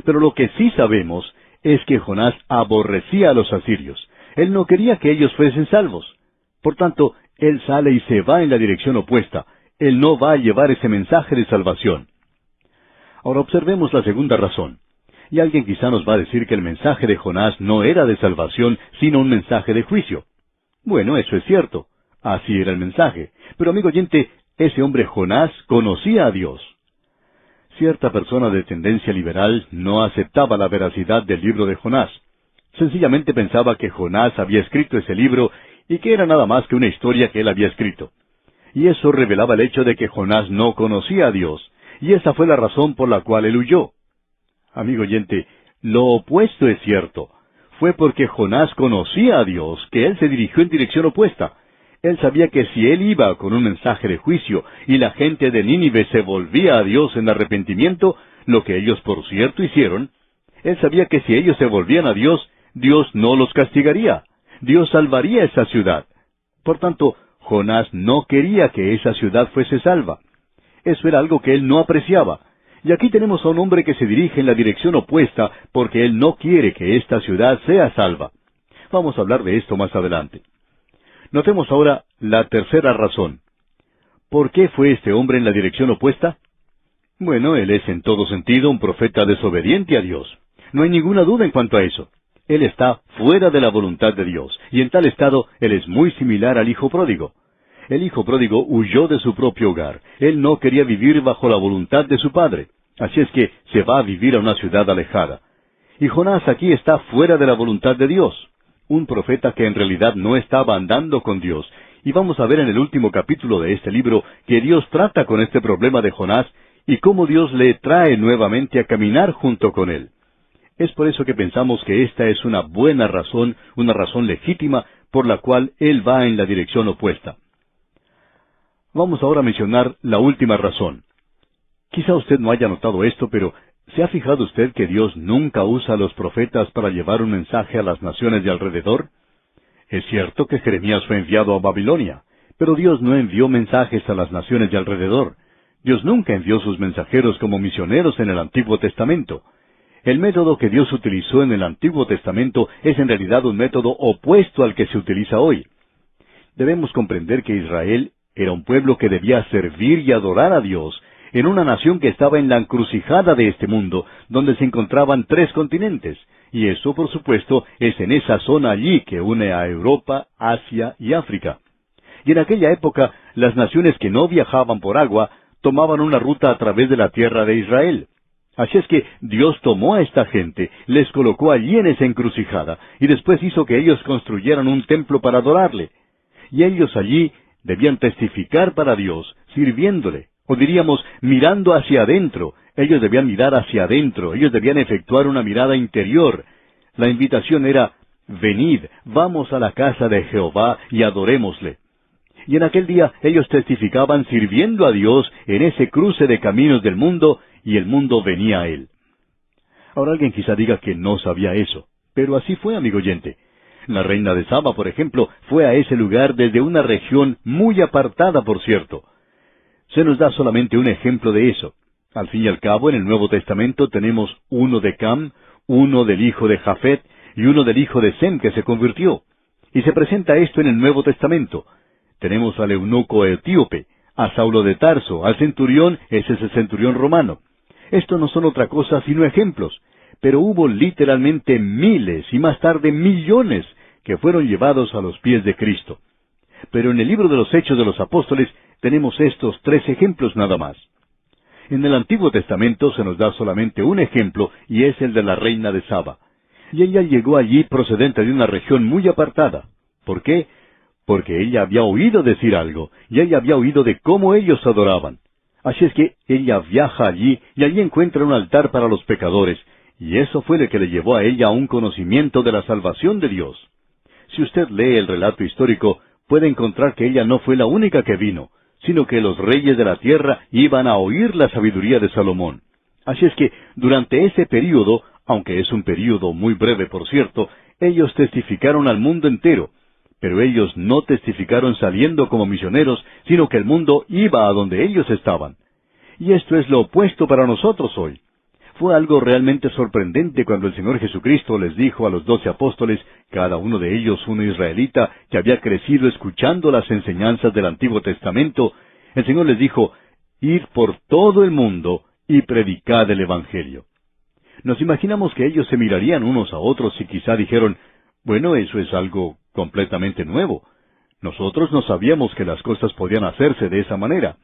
Pero lo que sí sabemos es que Jonás aborrecía a los asirios. Él no quería que ellos fuesen salvos. Por tanto, él sale y se va en la dirección opuesta. Él no va a llevar ese mensaje de salvación. Ahora observemos la segunda razón. Y alguien quizá nos va a decir que el mensaje de Jonás no era de salvación, sino un mensaje de juicio. Bueno, eso es cierto. Así era el mensaje. Pero amigo oyente, ese hombre Jonás conocía a Dios. Cierta persona de tendencia liberal no aceptaba la veracidad del libro de Jonás. Sencillamente pensaba que Jonás había escrito ese libro y que era nada más que una historia que él había escrito. Y eso revelaba el hecho de que Jonás no conocía a Dios, y esa fue la razón por la cual él huyó. Amigo oyente, lo opuesto es cierto. Fue porque Jonás conocía a Dios que él se dirigió en dirección opuesta. Él sabía que si él iba con un mensaje de juicio y la gente de Nínive se volvía a Dios en arrepentimiento, lo que ellos por cierto hicieron, él sabía que si ellos se volvían a Dios, Dios no los castigaría. Dios salvaría esa ciudad. Por tanto, Jonás no quería que esa ciudad fuese salva. Eso era algo que él no apreciaba. Y aquí tenemos a un hombre que se dirige en la dirección opuesta porque él no quiere que esta ciudad sea salva. Vamos a hablar de esto más adelante. Notemos ahora la tercera razón. ¿Por qué fue este hombre en la dirección opuesta? Bueno, él es en todo sentido un profeta desobediente a Dios. No hay ninguna duda en cuanto a eso. Él está fuera de la voluntad de Dios, y en tal estado él es muy similar al hijo pródigo. El hijo pródigo huyó de su propio hogar. Él no quería vivir bajo la voluntad de su padre. Así es que se va a vivir a una ciudad alejada. Y Jonás aquí está fuera de la voluntad de Dios. Un profeta que en realidad no estaba andando con Dios. Y vamos a ver en el último capítulo de este libro que Dios trata con este problema de Jonás y cómo Dios le trae nuevamente a caminar junto con él. Es por eso que pensamos que esta es una buena razón, una razón legítima por la cual él va en la dirección opuesta. Vamos ahora a mencionar la última razón. Quizá usted no haya notado esto, pero ¿se ha fijado usted que Dios nunca usa a los profetas para llevar un mensaje a las naciones de alrededor? Es cierto que Jeremías fue enviado a Babilonia, pero Dios no envió mensajes a las naciones de alrededor. Dios nunca envió sus mensajeros como misioneros en el Antiguo Testamento. El método que Dios utilizó en el Antiguo Testamento es en realidad un método opuesto al que se utiliza hoy. Debemos comprender que Israel era un pueblo que debía servir y adorar a Dios en una nación que estaba en la encrucijada de este mundo, donde se encontraban 3 continentes, y eso, por supuesto, es en esa zona allí que une a Europa, Asia y África. Y en aquella época, las naciones que no viajaban por agua tomaban una ruta a través de la tierra de Israel. Así es que Dios tomó a esta gente, les colocó allí en esa encrucijada, y después hizo que ellos construyeran un templo para adorarle. Y ellos allí debían testificar para Dios, sirviéndole, o diríamos, mirando hacia adentro. Ellos debían mirar hacia adentro, ellos debían efectuar una mirada interior. La invitación era, venid, vamos a la casa de Jehová y adorémosle. Y en aquel día ellos testificaban sirviendo a Dios en ese cruce de caminos del mundo, y el mundo venía a él. Ahora alguien quizá diga que no sabía eso, pero así fue, amigo oyente. La reina de Saba, por ejemplo, fue a ese lugar desde una región muy apartada, por cierto. Se nos da solamente un ejemplo de eso. Al fin y al cabo, en el Nuevo Testamento tenemos uno de Cam, uno del hijo de Jafet, y uno del hijo de Sem que se convirtió. Y se presenta esto en el Nuevo Testamento. Tenemos al eunuco etíope, a Saulo de Tarso, al centurión, ese es el centurión romano. Estos no son otra cosa sino ejemplos, pero hubo literalmente miles y más tarde millones que fueron llevados a los pies de Cristo. Pero en el libro de los Hechos de los Apóstoles tenemos estos 3 ejemplos nada más. En el Antiguo Testamento se nos da solamente un ejemplo, y es el de la reina de Saba. Y ella llegó allí procedente de una región muy apartada. ¿Por qué? Porque ella había oído decir algo, y ella había oído de cómo ellos adoraban. Así es que ella viaja allí, y allí encuentra un altar para los pecadores, y eso fue lo que le llevó a ella a un conocimiento de la salvación de Dios. Si usted lee el relato histórico, puede encontrar que ella no fue la única que vino, sino que los reyes de la tierra iban a oír la sabiduría de Salomón. Así es que, durante ese período, aunque es un período muy breve por cierto, ellos testificaron al mundo entero, pero ellos no testificaron saliendo como misioneros, sino que el mundo iba a donde ellos estaban. Y esto es lo opuesto para nosotros hoy. Fue algo realmente sorprendente cuando el Señor Jesucristo les dijo a los 12 apóstoles, cada uno de ellos un israelita que había crecido escuchando las enseñanzas del Antiguo Testamento, el Señor les dijo, id por todo el mundo y predicad el Evangelio. Nos imaginamos que ellos se mirarían unos a otros y quizá dijeron, bueno, eso es algo completamente nuevo. Nosotros no sabíamos que las cosas podían hacerse de esa manera.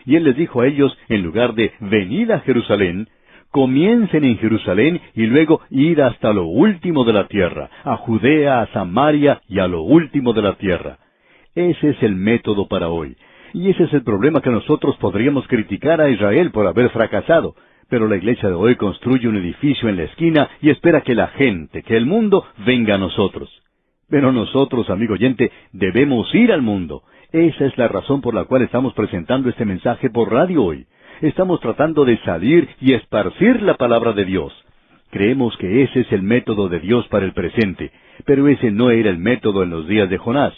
Y Él les dijo a ellos, en lugar de venid a Jerusalén, comiencen en Jerusalén y luego ir hasta lo último de la tierra, a Judea, a Samaria y a lo último de la tierra. Ese es el método para hoy. Y ese es el problema que nosotros podríamos criticar a Israel por haber fracasado. Pero la iglesia de hoy construye un edificio en la esquina y espera que la gente, que el mundo, venga a nosotros. Pero nosotros, amigo oyente, debemos ir al mundo. Esa es la razón por la cual estamos presentando este mensaje por radio hoy. Estamos tratando de salir y esparcir la palabra de Dios. Creemos que ese es el método de Dios para el presente, pero ese no era el método en los días de Jonás.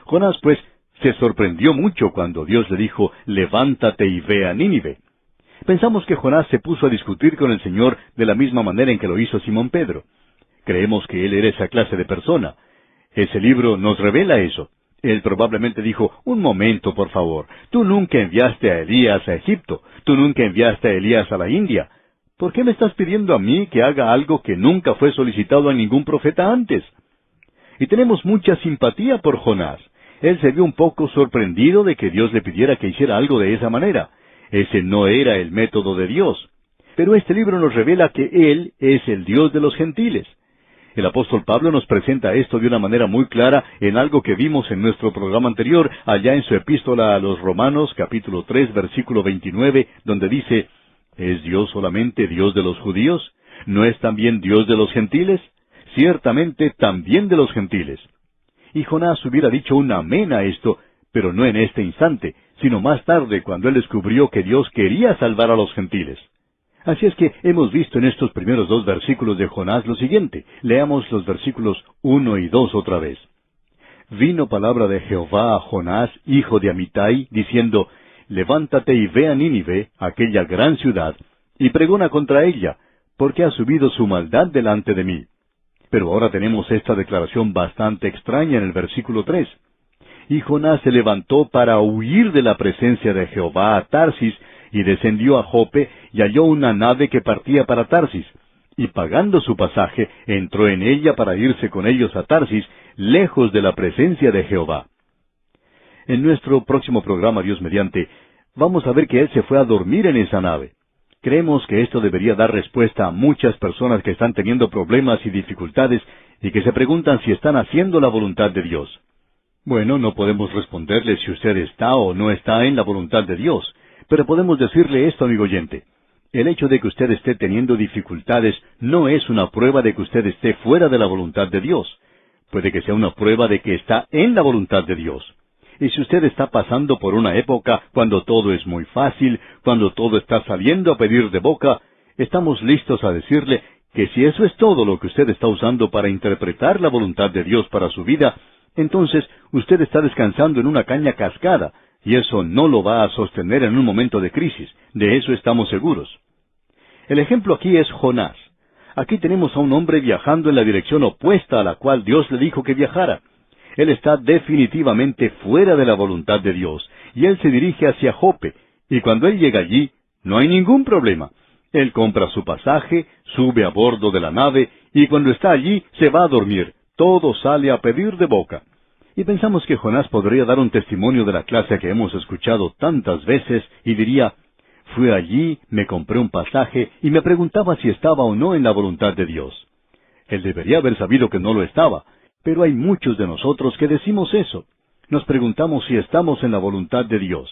Jonás, pues, se sorprendió mucho cuando Dios le dijo, levántate y ve a Nínive. Pensamos que Jonás se puso a discutir con el Señor de la misma manera en que lo hizo Simón Pedro. Creemos que él era esa clase de persona. Ese libro nos revela eso. Él probablemente dijo, un momento, por favor, tú nunca enviaste a Elías a Egipto, tú nunca enviaste a Elías a la India. ¿Por qué me estás pidiendo a mí que haga algo que nunca fue solicitado a ningún profeta antes? Y tenemos mucha simpatía por Jonás. Él se vio un poco sorprendido de que Dios le pidiera que hiciera algo de esa manera. Ese no era el método de Dios. Pero este libro nos revela que Él es el Dios de los gentiles. El apóstol Pablo nos presenta esto de una manera muy clara en algo que vimos en nuestro programa anterior, allá en su epístola a los Romanos, capítulo 3, versículo 29, donde dice, ¿es Dios solamente Dios de los judíos? ¿No es también Dios de los gentiles? Ciertamente también de los gentiles. Y Jonás hubiera dicho un amén a esto, pero no en este instante, sino más tarde cuando él descubrió que Dios quería salvar a los gentiles. Así es que hemos visto en estos primeros 2 versículos de Jonás lo siguiente. Leamos los versículos 1 y 2 otra vez. vino palabra de Jehová a Jonás, hijo de Amitai, diciendo, levántate y ve a Nínive, aquella gran ciudad, y pregona contra ella, porque ha subido su maldad delante de mí. Pero ahora tenemos esta declaración bastante extraña en el versículo 3. Y Jonás se levantó para huir de la presencia de Jehová a Tarsis, y descendió a Jope, y halló una nave que partía para Tarsis. Y pagando su pasaje, entró en ella para irse con ellos a Tarsis, lejos de la presencia de Jehová. En nuestro próximo programa, Dios mediante, vamos a ver que él se fue a dormir en esa nave. Creemos que esto debería dar respuesta a muchas personas que están teniendo problemas y dificultades y que se preguntan si están haciendo la voluntad de Dios. Bueno, no podemos responderle si usted está o no está en la voluntad de Dios, pero podemos decirle esto, amigo oyente. El hecho de que usted esté teniendo dificultades no es una prueba de que usted esté fuera de la voluntad de Dios. Puede que sea una prueba de que está en la voluntad de Dios. Y si usted está pasando por una época cuando todo es muy fácil, cuando todo está saliendo a pedir de boca, estamos listos a decirle que si eso es todo lo que usted está usando para interpretar la voluntad de Dios para su vida, entonces usted está descansando en una caña cascada, y eso no lo va a sostener en un momento de crisis. De eso estamos seguros. El ejemplo aquí es Jonás. Aquí tenemos a un hombre viajando en la dirección opuesta a la cual Dios le dijo que viajara. Él está definitivamente fuera de la voluntad de Dios, y él se dirige hacia Jope, y cuando él llega allí, no hay ningún problema. Él compra su pasaje, sube a bordo de la nave, y cuando está allí, se va a dormir. Todo sale a pedir de boca. Y pensamos que Jonás podría dar un testimonio de la clase que hemos escuchado tantas veces, y diría, fui allí, me compré un pasaje, y me preguntaba si estaba o no en la voluntad de Dios. Él debería haber sabido que no lo estaba, pero hay muchos de nosotros que decimos eso. Nos preguntamos si estamos en la voluntad de Dios.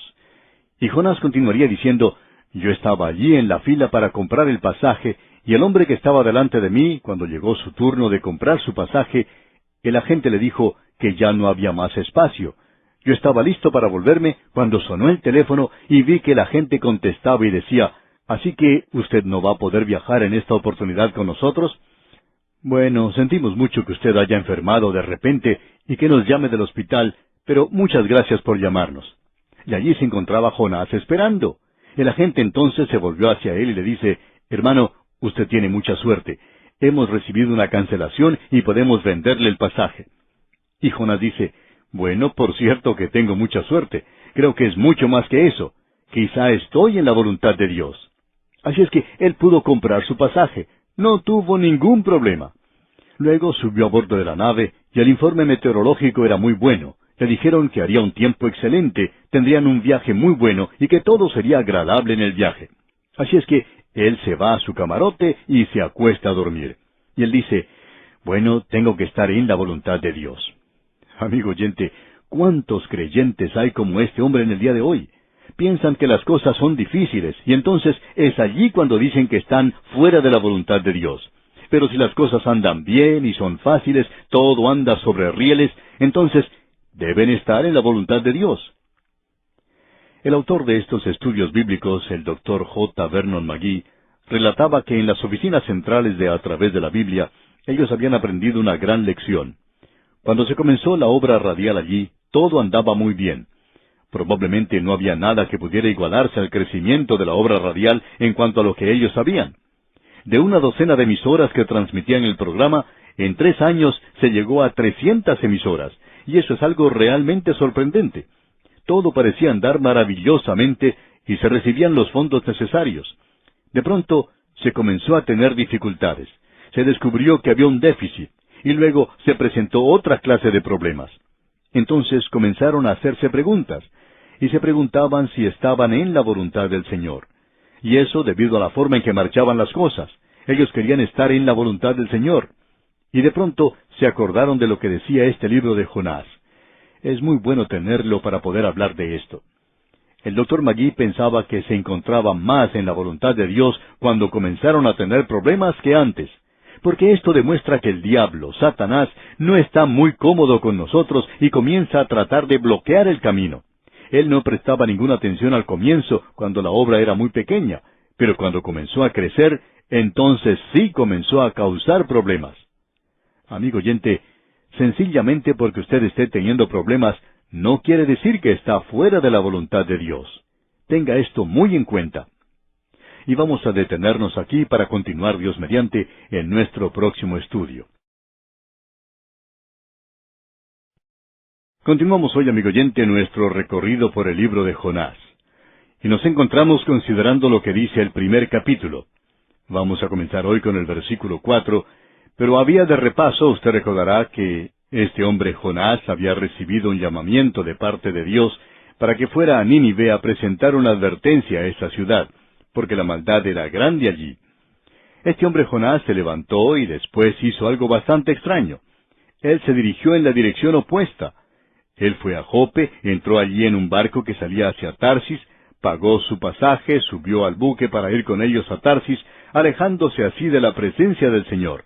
Y Jonás continuaría diciendo, yo estaba allí en la fila para comprar el pasaje, y el hombre que estaba delante de mí, cuando llegó su turno de comprar su pasaje, el agente le dijo que ya no había más espacio. Yo estaba listo para volverme cuando sonó el teléfono y vi que el agente contestaba y decía, ¿así que usted no va a poder viajar en esta oportunidad con nosotros? Bueno, sentimos mucho que usted haya enfermado de repente y que nos llame del hospital, pero muchas gracias por llamarnos. Y allí se encontraba Jonás esperando. El agente entonces se volvió hacia él y le dice, hermano, usted tiene mucha suerte. Hemos recibido una cancelación y podemos venderle el pasaje. Y Jonás dice, bueno, por cierto que tengo mucha suerte. Creo que es mucho más que eso. Quizá estoy en la voluntad de Dios. Así es que él pudo comprar su pasaje. No tuvo ningún problema. Luego subió a bordo de la nave y el informe meteorológico era muy bueno. Le dijeron que haría un tiempo excelente, tendrían un viaje muy bueno y que todo sería agradable en el viaje. Así es que él se va a su camarote y se acuesta a dormir. Y él dice, bueno, tengo que estar en la voluntad de Dios. Amigo oyente, ¿cuántos creyentes hay como este hombre en el día de hoy? Piensan que las cosas son difíciles, y entonces es allí cuando dicen que están fuera de la voluntad de Dios. Pero si las cosas andan bien y son fáciles, todo anda sobre rieles, entonces deben estar en la voluntad de Dios. El autor de estos estudios bíblicos, el Dr. J. Vernon McGee, relataba que en las oficinas centrales de A Través de la Biblia, ellos habían aprendido una gran lección. Cuando se comenzó la obra radial allí, todo andaba muy bien. Probablemente no había nada que pudiera igualarse al crecimiento de la obra radial en cuanto a lo que ellos sabían. De una docena de emisoras que transmitían el programa, en 3 años se llegó a 300 emisoras, y eso es algo realmente sorprendente. Todo parecía andar maravillosamente y se recibían los fondos necesarios. De pronto se comenzó a tener dificultades. Se descubrió que había un déficit, y luego se presentó otra clase de problemas. Entonces comenzaron a hacerse preguntas, y se preguntaban si estaban en la voluntad del Señor. Y eso debido a la forma en que marchaban las cosas. Ellos querían estar en la voluntad del Señor. Y de pronto se acordaron de lo que decía este libro de Jonás. Es muy bueno tenerlo para poder hablar de esto. El Dr. McGee pensaba que se encontraba más en la voluntad de Dios cuando comenzaron a tener problemas que antes. Porque esto demuestra que el diablo, Satanás, no está muy cómodo con nosotros y comienza a tratar de bloquear el camino. Él no prestaba ninguna atención al comienzo, cuando la obra era muy pequeña, pero cuando comenzó a crecer, entonces sí comenzó a causar problemas. Amigo oyente, Sencillamente porque usted esté teniendo problemas, no quiere decir que está fuera de la voluntad de Dios. Tenga esto muy en cuenta. Y vamos a detenernos aquí para continuar, Dios mediante, en nuestro próximo estudio. Continuamos hoy, amigo oyente, nuestro recorrido por el libro de Jonás. Y nos encontramos considerando lo que dice el primer capítulo. Vamos a comenzar hoy con el versículo 4, pero a vía de repaso usted recordará que este hombre Jonás había recibido un llamamiento de parte de Dios para que fuera a Nínive a presentar una advertencia a esa ciudad, porque la maldad era grande allí. Este hombre Jonás se levantó y después hizo algo bastante extraño. Él se dirigió en la dirección opuesta. Él fue a Jope, entró allí en un barco que salía hacia Tarsis, pagó su pasaje, subió al buque para ir con ellos a Tarsis, alejándose así de la presencia del Señor.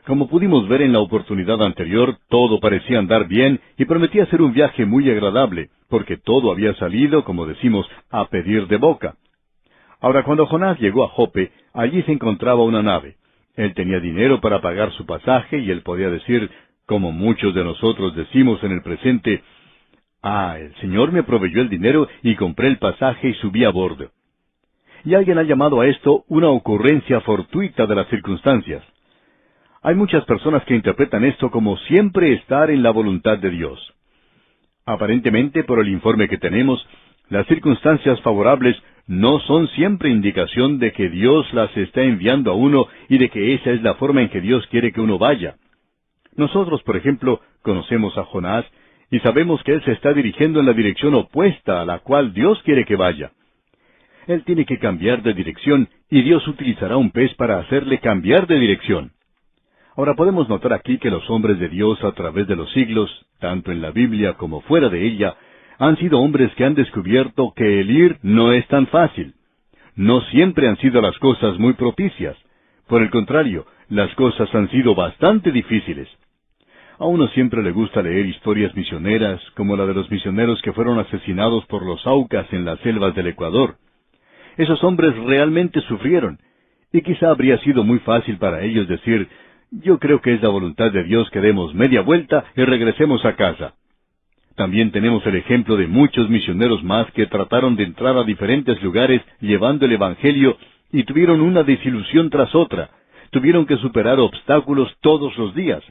Como pudimos ver en la oportunidad anterior, todo parecía andar bien y prometía ser un viaje muy agradable, porque todo había salido, como decimos, a pedir de boca. Ahora, cuando Jonás llegó a Jope, allí se encontraba una nave. Él tenía dinero para pagar su pasaje y él podía decir, como muchos de nosotros decimos en el presente, el Señor me proveyó el dinero y compré el pasaje y subí a bordo. Y alguien ha llamado a esto una ocurrencia fortuita de las circunstancias. Hay muchas personas que interpretan esto como siempre estar en la voluntad de Dios. Aparentemente, por el informe que tenemos, las circunstancias favorables no son siempre indicación de que Dios las está enviando a uno y de que esa es la forma en que Dios quiere que uno vaya. Nosotros, por ejemplo, conocemos a Jonás y sabemos que él se está dirigiendo en la dirección opuesta a la cual Dios quiere que vaya. Él tiene que cambiar de dirección y Dios utilizará un pez para hacerle cambiar de dirección. Ahora podemos notar aquí que los hombres de Dios a través de los siglos, tanto en la Biblia como fuera de ella, han sido hombres que han descubierto que el ir no es tan fácil. No siempre han sido las cosas muy propicias. Por el contrario, las cosas han sido bastante difíciles. A uno siempre le gusta leer historias misioneras, como la de los misioneros que fueron asesinados por los Aucas en las selvas del Ecuador. Esos hombres realmente sufrieron, y quizá habría sido muy fácil para ellos decir, yo creo que es la voluntad de Dios que demos media vuelta y regresemos a casa. También tenemos el ejemplo de muchos misioneros más que trataron de entrar a diferentes lugares llevando el Evangelio y tuvieron una desilusión tras otra. Tuvieron que superar obstáculos todos los días.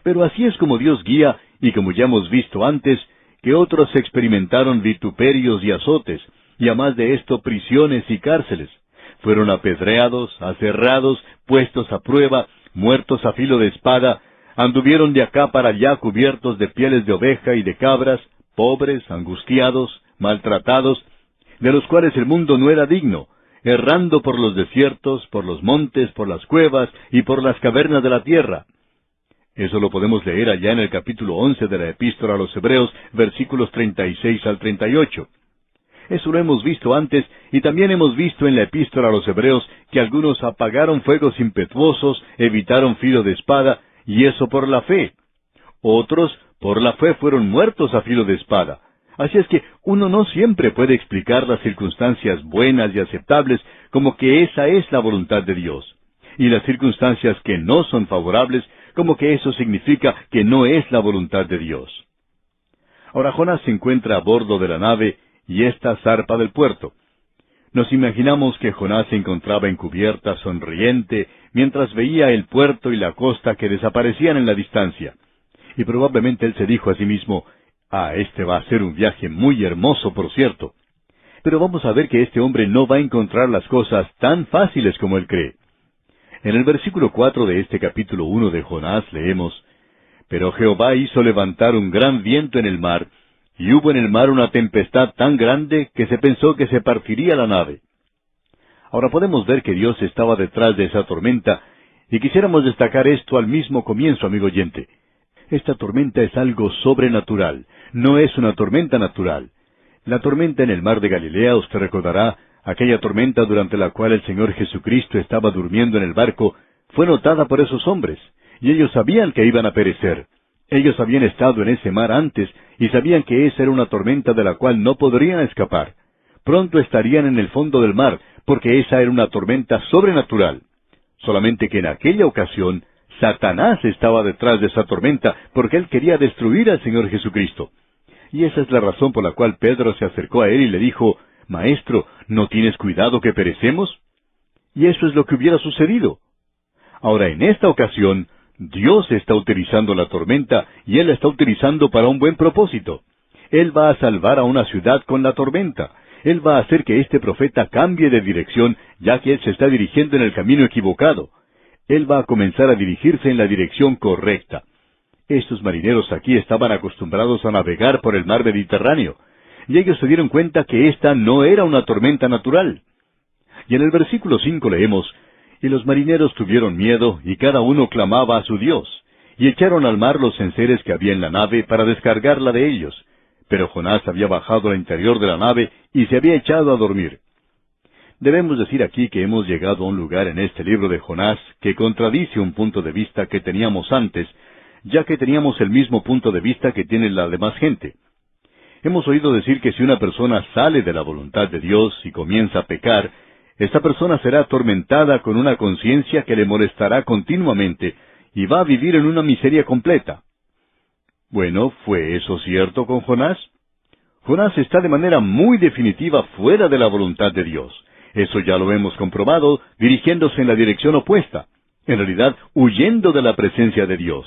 Pero así es como Dios guía, y como ya hemos visto antes, que otros experimentaron vituperios y azotes, y a más de esto prisiones y cárceles. Fueron apedreados, aserrados, puestos a prueba, muertos a filo de espada, anduvieron de acá para allá cubiertos de pieles de oveja y de cabras, pobres, angustiados, maltratados, de los cuales el mundo no era digno, errando por los desiertos, por los montes, por las cuevas y por las cavernas de la tierra. Eso lo podemos leer allá en el capítulo 11 de la Epístola a los Hebreos, versículos 36 al 38. Eso lo hemos visto antes, y también hemos visto en la Epístola a los Hebreos que algunos apagaron fuegos impetuosos, evitaron filo de espada, y eso por la fe. Otros, por la fe, fueron muertos a filo de espada. Así es que uno no siempre puede explicar las circunstancias buenas y aceptables como que esa es la voluntad de Dios, y las circunstancias que no son favorables como que eso significa que no es la voluntad de Dios. Ahora Jonás se encuentra a bordo de la nave y ésta zarpa del puerto. Nos imaginamos que Jonás se encontraba en cubierta, sonriente, mientras veía el puerto y la costa que desaparecían en la distancia. Y probablemente él se dijo a sí mismo, este va a ser un viaje muy hermoso, por cierto. Pero vamos a ver que este hombre no va a encontrar las cosas tan fáciles como él cree. En el versículo 4 de este capítulo 1 de Jonás leemos, Pero Jehová hizo levantar un gran viento en el mar, y hubo en el mar una tempestad tan grande que se pensó que se partiría la nave. Ahora podemos ver que Dios estaba detrás de esa tormenta, y quisiéramos destacar esto al mismo comienzo, amigo oyente. Esta tormenta es algo sobrenatural, no es una tormenta natural. La tormenta en el mar de Galilea, usted recordará, aquella tormenta durante la cual el Señor Jesucristo estaba durmiendo en el barco, fue notada por esos hombres, y ellos sabían que iban a perecer. Ellos habían estado en ese mar antes, y sabían que esa era una tormenta de la cual no podrían escapar. Pronto estarían en el fondo del mar, porque esa era una tormenta sobrenatural. Solamente que en aquella ocasión Satanás estaba detrás de esa tormenta porque él quería destruir al Señor Jesucristo. Y esa es la razón por la cual Pedro se acercó a él y le dijo, Maestro, ¿no tienes cuidado que perecemos? Y eso es lo que hubiera sucedido. Ahora, en esta ocasión, Dios está utilizando la tormenta y Él la está utilizando para un buen propósito. Él va a salvar a una ciudad con la tormenta. Él va a hacer que este profeta cambie de dirección, ya que él se está dirigiendo en el camino equivocado. Él va a comenzar a dirigirse en la dirección correcta. Estos marineros aquí estaban acostumbrados a navegar por el mar Mediterráneo, y ellos se dieron cuenta que esta no era una tormenta natural. Y en el versículo 5 leemos, Y los marineros tuvieron miedo, y cada uno clamaba a su Dios, y echaron al mar los enseres que había en la nave para descargarla de ellos. Pero Jonás había bajado al interior de la nave y se había echado a dormir. Debemos decir aquí que hemos llegado a un lugar en este libro de Jonás que contradice un punto de vista que teníamos antes, ya que teníamos el mismo punto de vista que tiene la demás gente. Hemos oído decir que si una persona sale de la voluntad de Dios y comienza a pecar, esta persona será atormentada con una conciencia que le molestará continuamente y va a vivir en una miseria completa. Bueno, ¿fue eso cierto con Jonás? Jonás está de manera muy definitiva fuera de la voluntad de Dios. Eso ya lo hemos comprobado, dirigiéndose en la dirección opuesta. En realidad, huyendo de la presencia de Dios.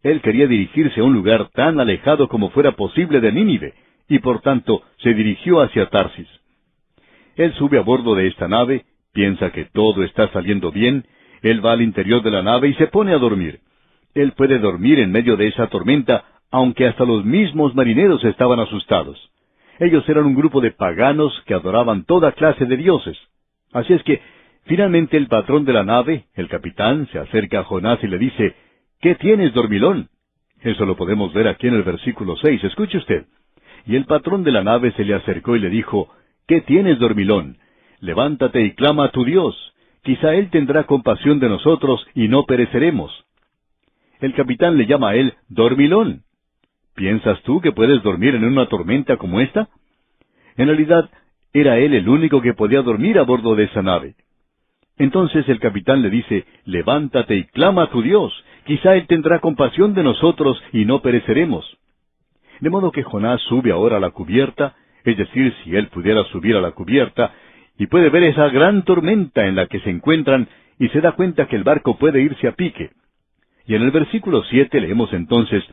Él quería dirigirse a un lugar tan alejado como fuera posible de Nínive, y por tanto se dirigió hacia Tarsis. Él sube a bordo de esta nave, piensa que todo está saliendo bien, él va al interior de la nave y se pone a dormir. Él puede dormir en medio de esa tormenta, aunque hasta los mismos marineros estaban asustados. Ellos eran un grupo de paganos que adoraban toda clase de dioses. Así es que, finalmente el patrón de la nave, el capitán, se acerca a Jonás y le dice, ¿qué tienes, dormilón? Eso lo podemos ver aquí en el versículo 6. Escuche usted. Y el patrón de la nave se le acercó y le dijo, ¿qué tienes, dormilón? Levántate y clama a tu Dios. Quizá Él tendrá compasión de nosotros y no pereceremos. El capitán le llama a él dormilón. ¿Piensas tú que puedes dormir en una tormenta como esta? En realidad, era él el único que podía dormir a bordo de esa nave. Entonces el capitán le dice, levántate y clama a tu Dios. Quizá Él tendrá compasión de nosotros y no pereceremos. De modo que Jonás sube ahora a la cubierta, es decir, si él pudiera subir a la cubierta, y puede ver esa gran tormenta en la que se encuentran, y se da cuenta que el barco puede irse a pique. Y en el versículo 7 leemos entonces,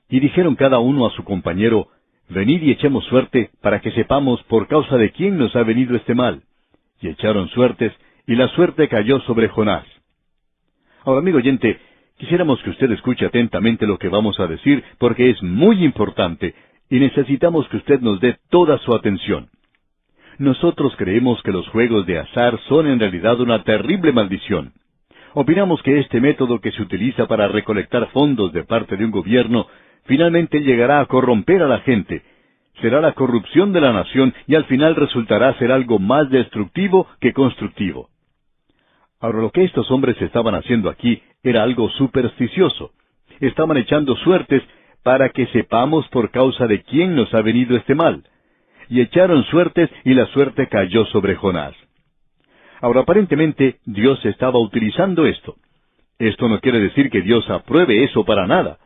y dijeron cada uno a su compañero, venid y echemos suerte, para que sepamos por causa de quién nos ha venido este mal. Y echaron suertes, y la suerte cayó sobre Jonás. Ahora, amigo oyente, quisiéramos que usted escuche atentamente lo que vamos a decir, porque es muy importante, y necesitamos que usted nos dé toda su atención. Nosotros creemos que los juegos de azar son en realidad una terrible maldición. Opinamos que este método que se utiliza para recolectar fondos de parte de un gobierno finalmente llegará a corromper a la gente. Será la corrupción de la nación y al final resultará ser algo más destructivo que constructivo. Ahora, lo que estos hombres estaban haciendo aquí era algo supersticioso. Estaban echando suertes para que sepamos por causa de quién nos ha venido este mal. Y echaron suertes y la suerte cayó sobre Jonás. Ahora, aparentemente, Dios estaba utilizando esto. Esto no quiere decir que Dios apruebe eso para nada.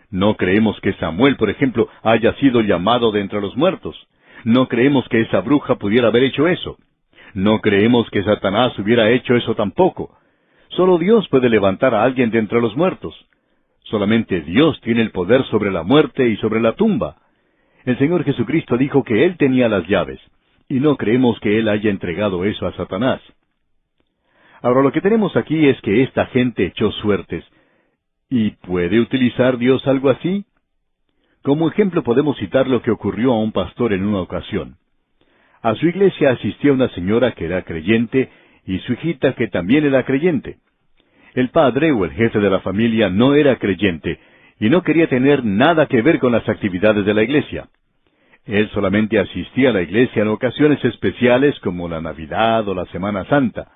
No creemos que Samuel, por ejemplo, haya sido llamado de entre los muertos. No creemos que esa bruja pudiera haber hecho eso. No creemos que Satanás hubiera hecho eso tampoco. Solo Dios puede levantar a alguien de entre los muertos. Solamente Dios tiene el poder sobre la muerte y sobre la tumba. El Señor Jesucristo dijo que Él tenía las llaves, y no creemos que Él haya entregado eso a Satanás. Ahora, lo que tenemos aquí es que esta gente echó suertes. ¿Y puede utilizar Dios algo así? Como ejemplo podemos citar lo que ocurrió a un pastor en una ocasión. A su iglesia asistía una señora que era creyente y su hijita que también era creyente. El padre o el jefe de la familia no era creyente y no quería tener nada que ver con las actividades de la iglesia. Él solamente asistía a la iglesia en ocasiones especiales como la Navidad o la Semana Santa.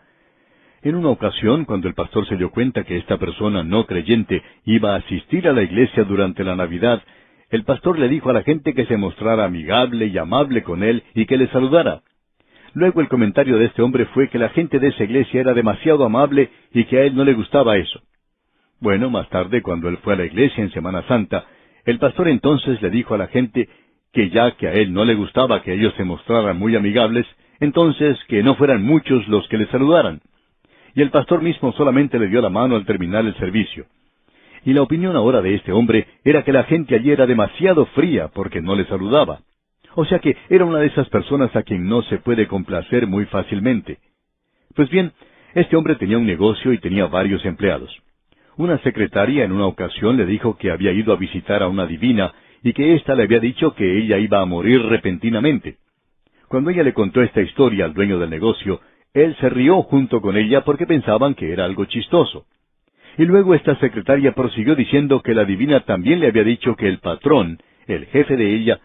En una ocasión, cuando el pastor se dio cuenta que esta persona no creyente iba a asistir a la iglesia durante la Navidad, el pastor le dijo a la gente que se mostrara amigable y amable con él y que le saludara. Luego el comentario de este hombre fue que la gente de esa iglesia era demasiado amable y que a él no le gustaba eso. Bueno, más tarde, cuando él fue a la iglesia en Semana Santa, el pastor entonces le dijo a la gente que ya que a él no le gustaba que ellos se mostraran muy amigables, entonces que no fueran muchos los que le saludaran. Y el pastor mismo solamente le dio la mano al terminar el servicio. Y la opinión ahora de este hombre era que la gente allí era demasiado fría porque no le saludaba. O sea que era una de esas personas a quien no se puede complacer muy fácilmente. Pues bien, este hombre tenía un negocio y tenía varios empleados. Una secretaria en una ocasión le dijo que había ido a visitar a una divina y que ésta le había dicho que ella iba a morir repentinamente. Cuando ella le contó esta historia al dueño del negocio, él se rió junto con ella porque pensaban que era algo chistoso. Y luego esta secretaria prosiguió diciendo que la divina también le había dicho que el patrón, el jefe de ella,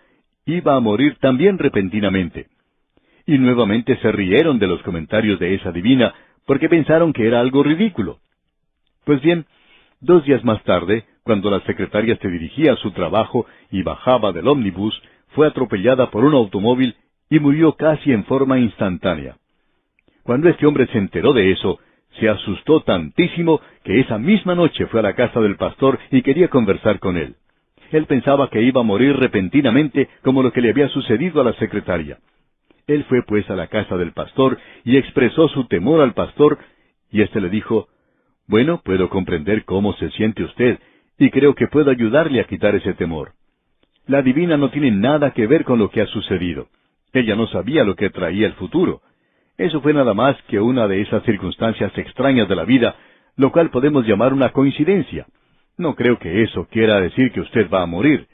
iba a morir también repentinamente. Y nuevamente se rieron de los comentarios de esa divina porque pensaron que era algo ridículo. Pues bien, 2 días más tarde, cuando la secretaria se dirigía a su trabajo y bajaba del ómnibus, fue atropellada por un automóvil y murió casi en forma instantánea. Cuando este hombre se enteró de eso, se asustó tantísimo que esa misma noche fue a la casa del pastor y quería conversar con él. Él pensaba que iba a morir repentinamente como lo que le había sucedido a la secretaria. Él fue pues a la casa del pastor y expresó su temor al pastor, y éste le dijo, «Bueno, puedo comprender cómo se siente usted, y creo que puedo ayudarle a quitar ese temor. La divina no tiene nada que ver con lo que ha sucedido. Ella no sabía lo que traía el futuro. Eso fue nada más que una de esas circunstancias extrañas de la vida, lo cual podemos llamar una coincidencia. No creo que eso quiera decir que usted va a morir».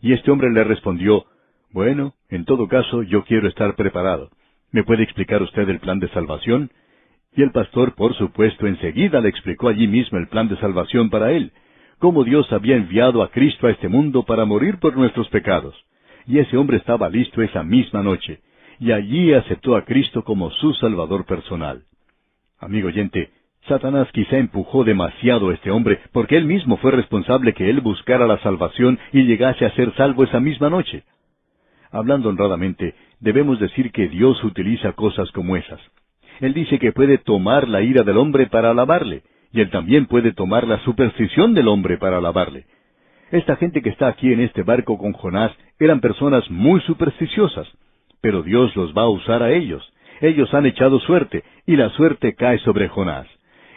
Y este hombre le respondió, «Bueno, en todo caso, yo quiero estar preparado. ¿Me puede explicar usted el plan de salvación?» Y el pastor, por supuesto, enseguida le explicó allí mismo el plan de salvación para él, cómo Dios había enviado a Cristo a este mundo para morir por nuestros pecados. Y ese hombre estaba listo esa misma noche, y allí aceptó a Cristo como su Salvador personal. Amigo oyente, Satanás quizá empujó demasiado a este hombre, porque él mismo fue responsable que él buscara la salvación y llegase a ser salvo esa misma noche. Hablando honradamente, debemos decir que Dios utiliza cosas como esas. Él dice que puede tomar la ira del hombre para alabarle, y Él también puede tomar la superstición del hombre para alabarle. Esta gente que está aquí en este barco con Jonás eran personas muy supersticiosas, pero Dios los va a usar a ellos. Ellos han echado suerte, y la suerte cae sobre Jonás.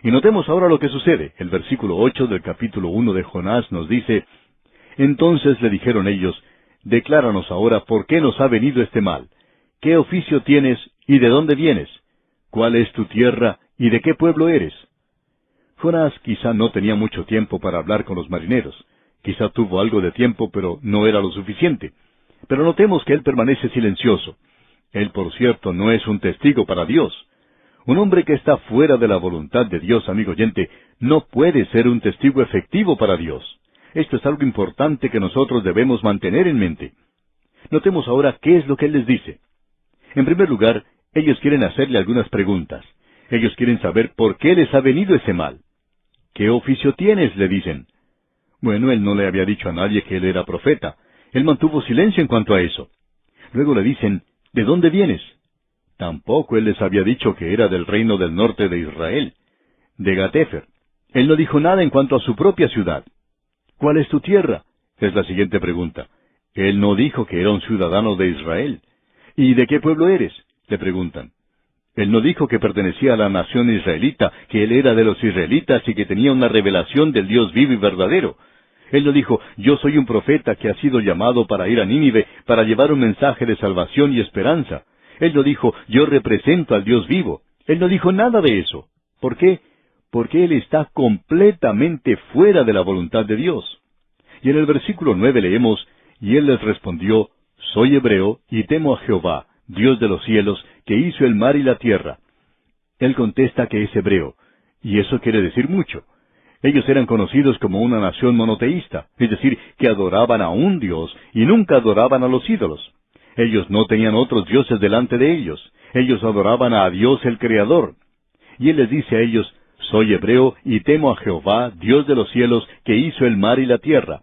Y notemos ahora lo que sucede. El versículo 8 del capítulo 1 de Jonás nos dice, «Entonces le dijeron ellos, decláranos ahora por qué nos ha venido este mal. ¿Qué oficio tienes y de dónde vienes? ¿Cuál es tu tierra y de qué pueblo eres?» Jonás quizá no tenía mucho tiempo para hablar con los marineros. Quizá tuvo algo de tiempo, pero no era lo suficiente. Pero notemos que él permanece silencioso. Él, por cierto, no es un testigo para Dios. Un hombre que está fuera de la voluntad de Dios, amigo oyente, no puede ser un testigo efectivo para Dios. Esto es algo importante que nosotros debemos mantener en mente. Notemos ahora qué es lo que él les dice. En primer lugar, ellos quieren hacerle algunas preguntas. Ellos quieren saber por qué les ha venido ese mal. «¿Qué oficio tienes?», le dicen. Bueno, él no le había dicho a nadie que él era profeta. Él mantuvo silencio en cuanto a eso. Luego le dicen, «¿De dónde vienes?». Tampoco él les había dicho que era del reino del norte de Israel, de Gatéfer. Él no dijo nada en cuanto a su propia ciudad. «¿Cuál es tu tierra?», es la siguiente pregunta. Él no dijo que era un ciudadano de Israel. «¿Y de qué pueblo eres?», le preguntan. Él no dijo que pertenecía a la nación israelita, que él era de los israelitas y que tenía una revelación del Dios vivo y verdadero. Él no dijo, «Yo soy un profeta que ha sido llamado para ir a Nínive, para llevar un mensaje de salvación y esperanza». Él no dijo, «Yo represento al Dios vivo». Él no dijo nada de eso. ¿Por qué? Porque él está completamente fuera de la voluntad de Dios. Y en el versículo 9 leemos, «Y él les respondió, soy hebreo y temo a Jehová, Dios de los cielos, que hizo el mar y la tierra». Él contesta que es hebreo, y eso quiere decir mucho. Ellos eran conocidos como una nación monoteísta, es decir, que adoraban a un Dios y nunca adoraban a los ídolos. Ellos no tenían otros dioses delante de ellos. Ellos adoraban a Dios el Creador. Y Él les dice a ellos, «Soy hebreo y temo a Jehová, Dios de los cielos, que hizo el mar y la tierra».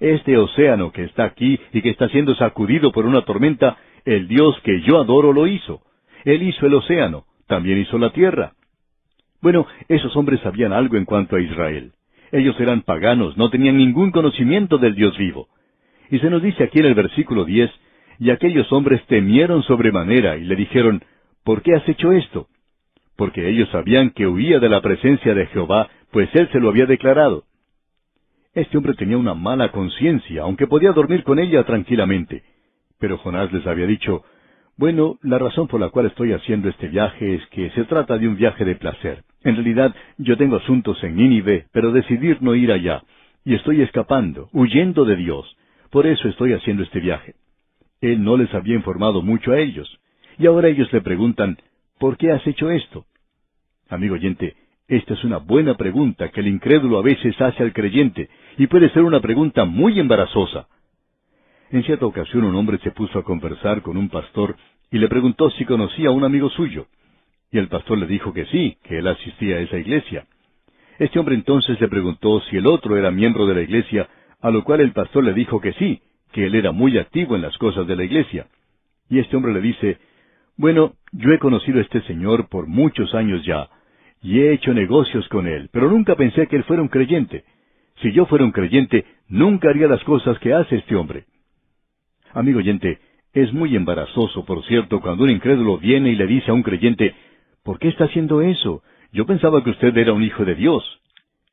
Este océano que está aquí y que está siendo sacudido por una tormenta, el Dios que yo adoro lo hizo. Él hizo el océano, también hizo la tierra. Bueno, esos hombres sabían algo en cuanto a Israel. Ellos eran paganos, no tenían ningún conocimiento del Dios vivo. Y se nos dice aquí en el versículo 10, y aquellos hombres temieron sobremanera y le dijeron, ¿por qué has hecho esto? Porque ellos sabían que huía de la presencia de Jehová, pues él se lo había declarado. Este hombre tenía una mala conciencia, aunque podía dormir con ella tranquilamente. Pero Jonás les había dicho, bueno, la razón por la cual estoy haciendo este viaje es que se trata de un viaje de placer. En realidad, yo tengo asuntos en Nínive, pero decidí no ir allá. Y estoy escapando, huyendo de Dios. Por eso estoy haciendo este viaje. Él no les había informado mucho a ellos. Y ahora ellos le preguntan, ¿por qué has hecho esto? Amigo oyente, esta es una buena pregunta que el incrédulo a veces hace al creyente, y puede ser una pregunta muy embarazosa. En cierta ocasión un hombre se puso a conversar con un pastor y le preguntó si conocía a un amigo suyo. Y el pastor le dijo que sí, que él asistía a esa iglesia. Este hombre entonces le preguntó si el otro era miembro de la iglesia, a lo cual el pastor le dijo que sí, que él era muy activo en las cosas de la iglesia. Y este hombre le dice, bueno, yo he conocido a este señor por muchos años ya, y he hecho negocios con él, pero nunca pensé que él fuera un creyente. Si yo fuera un creyente, nunca haría las cosas que hace este hombre. Amigo oyente, es muy embarazoso, por cierto, cuando un incrédulo viene y le dice a un creyente, ¿por qué está haciendo eso? Yo pensaba que usted era un hijo de Dios.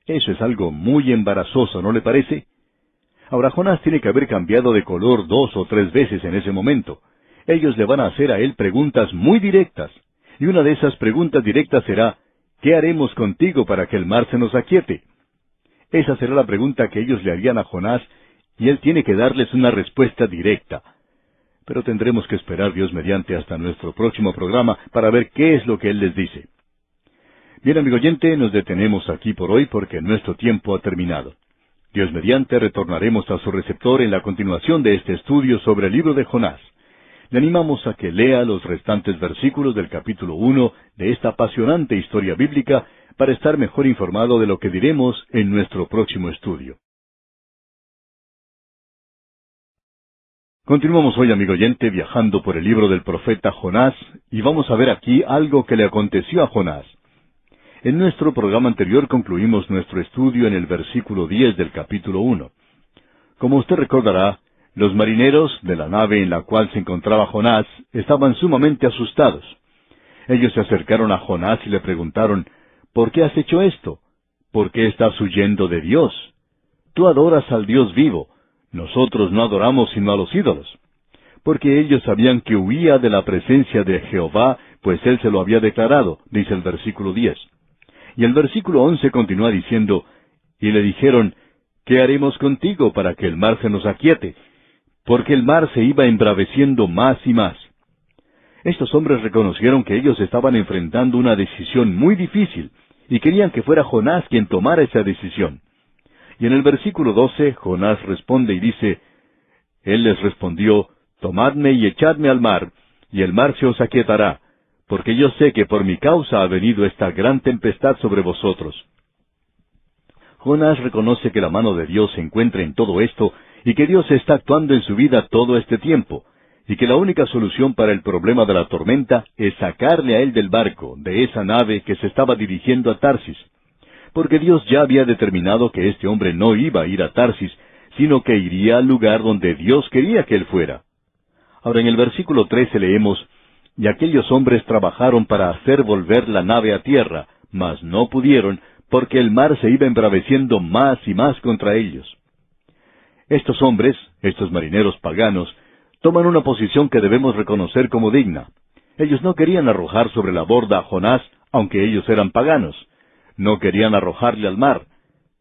Eso es algo muy embarazoso, ¿no le parece? Ahora, Jonás tiene que haber cambiado de color 2 o 3 veces en ese momento. Ellos le van a hacer a él preguntas muy directas. Y una de esas preguntas directas será, ¿qué haremos contigo para que el mar se nos aquiete? Esa será la pregunta que ellos le harían a Jonás, y él tiene que darles una respuesta directa. Pero tendremos que esperar, Dios mediante, hasta nuestro próximo programa para ver qué es lo que él les dice. Bien, amigo oyente, nos detenemos aquí por hoy porque nuestro tiempo ha terminado. Dios mediante, retornaremos a su receptor en la continuación de este estudio sobre el libro de Jonás. Le animamos a que lea los restantes versículos del capítulo 1 de esta apasionante historia bíblica para estar mejor informado de lo que diremos en nuestro próximo estudio. Continuamos hoy, amigo oyente, viajando por el libro del profeta Jonás, y vamos a ver aquí algo que le aconteció a Jonás. En nuestro programa anterior concluimos nuestro estudio en el versículo 10 del capítulo 1. Como usted recordará, los marineros de la nave en la cual se encontraba Jonás estaban sumamente asustados. Ellos se acercaron a Jonás y le preguntaron, ¿por qué has hecho esto? ¿Por qué estás huyendo de Dios? Tú adoras al Dios vivo. Nosotros no adoramos sino a los ídolos. Porque ellos sabían que huía de la presencia de Jehová, pues él se lo había declarado, dice el versículo 10. Y el versículo 11 continúa diciendo, y le dijeron, ¿qué haremos contigo para que el mar se nos aquiete? Porque el mar se iba embraveciendo más y más. Estos hombres reconocieron que ellos estaban enfrentando una decisión muy difícil, y querían que fuera Jonás quien tomara esa decisión. Y en el versículo 12, Jonás responde y dice, él les respondió, tomadme y echadme al mar, y el mar se os aquietará, porque yo sé que por mi causa ha venido esta gran tempestad sobre vosotros. Jonás reconoce que la mano de Dios se encuentra en todo esto, y que Dios está actuando en su vida todo este tiempo, y que la única solución para el problema de la tormenta es sacarle a él del barco, de esa nave que se estaba dirigiendo a Tarsis, porque Dios ya había determinado que este hombre no iba a ir a Tarsis, sino que iría al lugar donde Dios quería que él fuera. Ahora en el versículo 13 leemos, y aquellos hombres trabajaron para hacer volver la nave a tierra, mas no pudieron, porque el mar se iba embraveciendo más y más contra ellos. Estos hombres, estos marineros paganos, toman una posición que debemos reconocer como digna. Ellos no querían arrojar sobre la borda a Jonás, aunque ellos eran paganos. No querían arrojarle al mar.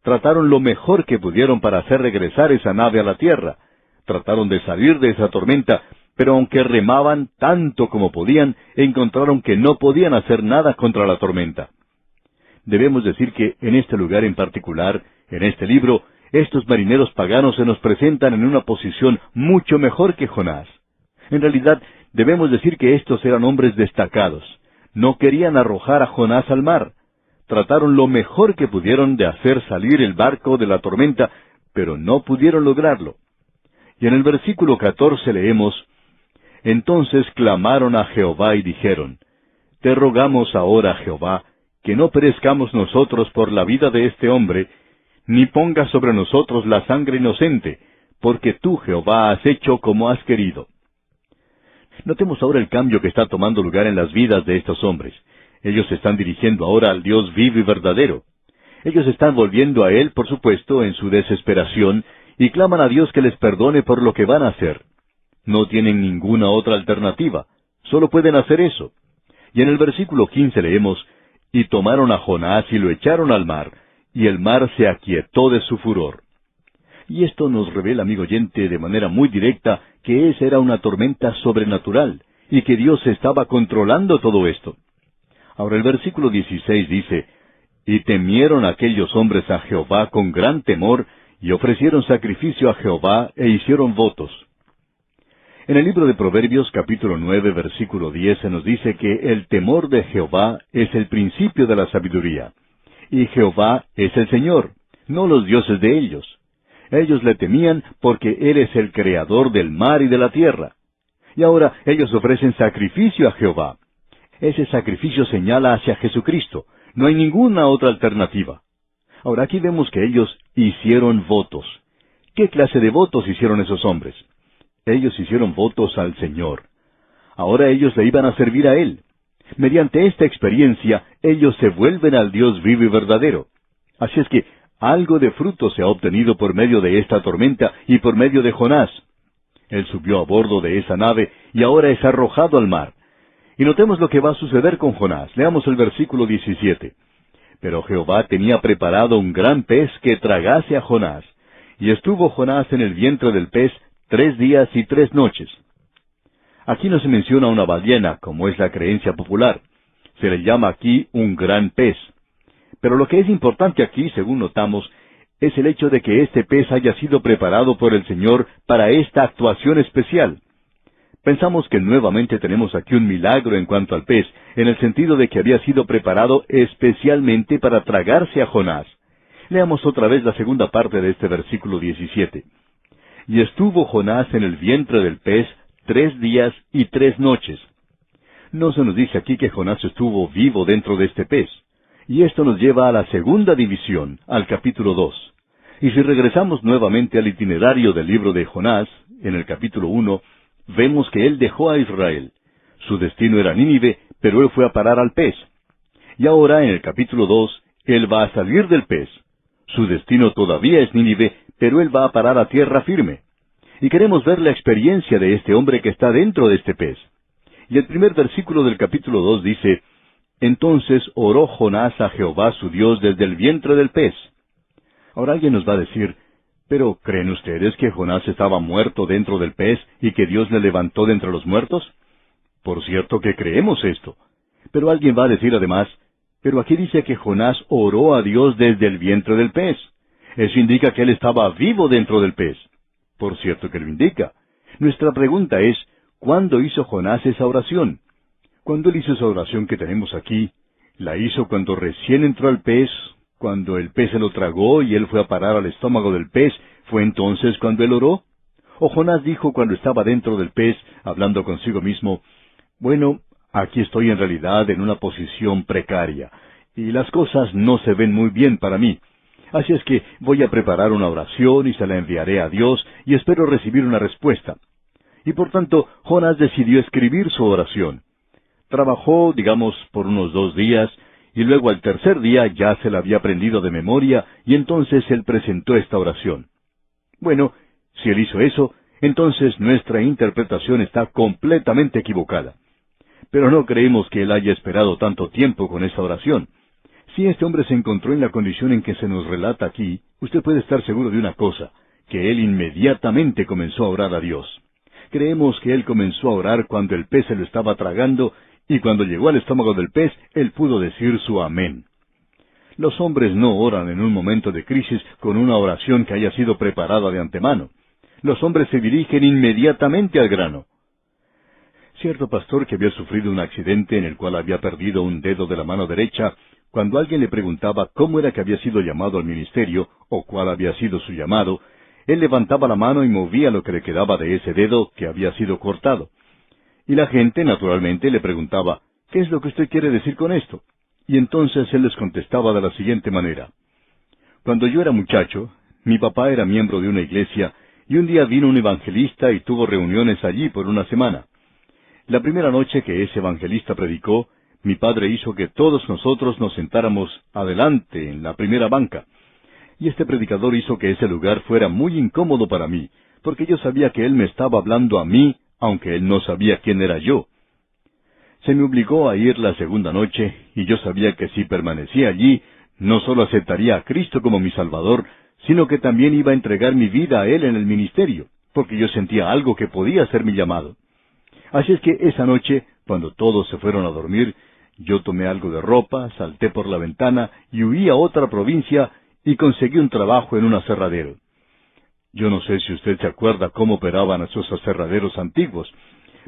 Trataron lo mejor que pudieron para hacer regresar esa nave a la tierra. Trataron de salir de esa tormenta, pero aunque remaban tanto como podían, encontraron que no podían hacer nada contra la tormenta. Debemos decir que en este lugar en particular, en este libro, estos marineros paganos se nos presentan en una posición mucho mejor que Jonás. En realidad, debemos decir que estos eran hombres destacados. No querían arrojar a Jonás al mar. Trataron lo mejor que pudieron de hacer salir el barco de la tormenta, pero no pudieron lograrlo. Y en el versículo 14 leemos, entonces clamaron a Jehová y dijeron, te rogamos ahora, Jehová, que no perezcamos nosotros por la vida de este hombre, ni pongas sobre nosotros la sangre inocente, porque tú, Jehová, has hecho como has querido. Notemos ahora el cambio que está tomando lugar en las vidas de estos hombres. Ellos se están dirigiendo ahora al Dios vivo y verdadero. Ellos están volviendo a Él, por supuesto, en su desesperación, y claman a Dios que les perdone por lo que van a hacer. No tienen ninguna otra alternativa. Solo pueden hacer eso. Y en el versículo 15 leemos, y tomaron a Jonás y lo echaron al mar, y el mar se aquietó de su furor. Y esto nos revela, amigo oyente, de manera muy directa, que esa era una tormenta sobrenatural, y que Dios estaba controlando todo esto. Ahora el versículo 16 dice, y temieron aquellos hombres a Jehová con gran temor, y ofrecieron sacrificio a Jehová, e hicieron votos. En el libro de Proverbios, capítulo 9, versículo 10, se nos dice que el temor de Jehová es el principio de la sabiduría. Y Jehová es el Señor, no los dioses de ellos. Ellos le temían porque Él es el creador del mar y de la tierra. Y ahora ellos ofrecen sacrificio a Jehová. Ese sacrificio señala hacia Jesucristo. No hay ninguna otra alternativa. Ahora aquí vemos que ellos hicieron votos. ¿Qué clase de votos hicieron esos hombres? Ellos hicieron votos al Señor. Ahora ellos le iban a servir a Él. Mediante esta experiencia, ellos se vuelven al Dios vivo y verdadero. Así es que algo de fruto se ha obtenido por medio de esta tormenta y por medio de Jonás. Él subió a bordo de esa nave y ahora es arrojado al mar. Y notemos lo que va a suceder con Jonás. Leamos el versículo 17. Pero Jehová tenía preparado un gran pez que tragase a Jonás. Y estuvo Jonás en el vientre del pez 3 días y 3 noches. Aquí no se menciona una ballena, como es la creencia popular. Se le llama aquí un gran pez. Pero lo que es importante aquí, según notamos, es el hecho de que este pez haya sido preparado por el Señor para esta actuación especial. Pensamos que nuevamente tenemos aquí un milagro en cuanto al pez, en el sentido de que había sido preparado especialmente para tragarse a Jonás. Leamos otra vez la segunda parte de este versículo 17. Y estuvo Jonás en el vientre del pez 3 días y 3 noches. No se nos dice aquí que Jonás estuvo vivo dentro de este pez. Y esto nos lleva a la segunda división, al capítulo 2. Y si regresamos nuevamente al itinerario del libro de Jonás, en el capítulo 1, vemos que él dejó a Israel. Su destino era Nínive, pero él fue a parar al pez. Y ahora, en el capítulo 2, él va a salir del pez. Su destino todavía es Nínive, pero él va a parar a tierra firme. Y queremos ver la experiencia de este hombre que está dentro de este pez. Y el primer versículo del capítulo 2 dice, entonces oró Jonás a Jehová su Dios desde el vientre del pez. Ahora alguien nos va a decir, ¿pero creen ustedes que Jonás estaba muerto dentro del pez y que Dios le levantó de entre los muertos? Por cierto que creemos esto. Pero alguien va a decir además, pero aquí dice que Jonás oró a Dios desde el vientre del pez. Eso indica que él estaba vivo dentro del pez. Por cierto que lo indica. Nuestra pregunta es, ¿cuándo hizo Jonás esa oración? Cuando él hizo esa oración que tenemos aquí, la hizo cuando recién entró al pez, cuando el pez se lo tragó y él fue a parar al estómago del pez, ¿fue entonces cuando él oró? ¿O Jonás dijo cuando estaba dentro del pez, hablando consigo mismo, bueno, aquí estoy en realidad en una posición precaria, y las cosas no se ven muy bien para mí. Así es que voy a preparar una oración y se la enviaré a Dios y espero recibir una respuesta. Y por tanto, Jonás decidió escribir su oración. Trabajó, digamos, por unos 2 días, y luego al tercer día ya se la había aprendido de memoria, y entonces él presentó esta oración. Bueno, si él hizo eso, entonces nuestra interpretación está completamente equivocada. Pero no creemos que él haya esperado tanto tiempo con esa oración. Si este hombre se encontró en la condición en que se nos relata aquí, usted puede estar seguro de una cosa, que él inmediatamente comenzó a orar a Dios. Creemos que él comenzó a orar cuando el pez se lo estaba tragando, y cuando llegó al estómago del pez, él pudo decir su amén. Los hombres no oran en un momento de crisis con una oración que haya sido preparada de antemano. Los hombres se dirigen inmediatamente al grano. Cierto pastor que había sufrido un accidente en el cual había perdido un dedo de la mano derecha, cuando alguien le preguntaba cómo era que había sido llamado al ministerio, o cuál había sido su llamado, él levantaba la mano y movía lo que le quedaba de ese dedo que había sido cortado. Y la gente, naturalmente, le preguntaba, ¿qué es lo que usted quiere decir con esto? Y entonces él les contestaba de la siguiente manera, Cuando yo era muchacho, mi papá era miembro de una iglesia, y un día vino un evangelista y tuvo reuniones allí por una semana. La primera noche que ese evangelista predicó, mi padre hizo que todos nosotros nos sentáramos adelante en la primera banca. Y este predicador hizo que ese lugar fuera muy incómodo para mí, porque yo sabía que él me estaba hablando a mí, aunque él no sabía quién era yo. Se me obligó a ir la segunda noche, y yo sabía que si permanecía allí, no solo aceptaría a Cristo como mi Salvador, sino que también iba a entregar mi vida a Él en el ministerio, porque yo sentía algo que podía ser mi llamado. Así es que esa noche, cuando todos se fueron a dormir, yo tomé algo de ropa, salté por la ventana y huí a otra provincia y conseguí un trabajo en un aserradero. Yo no sé si usted se acuerda cómo operaban esos aserraderos antiguos,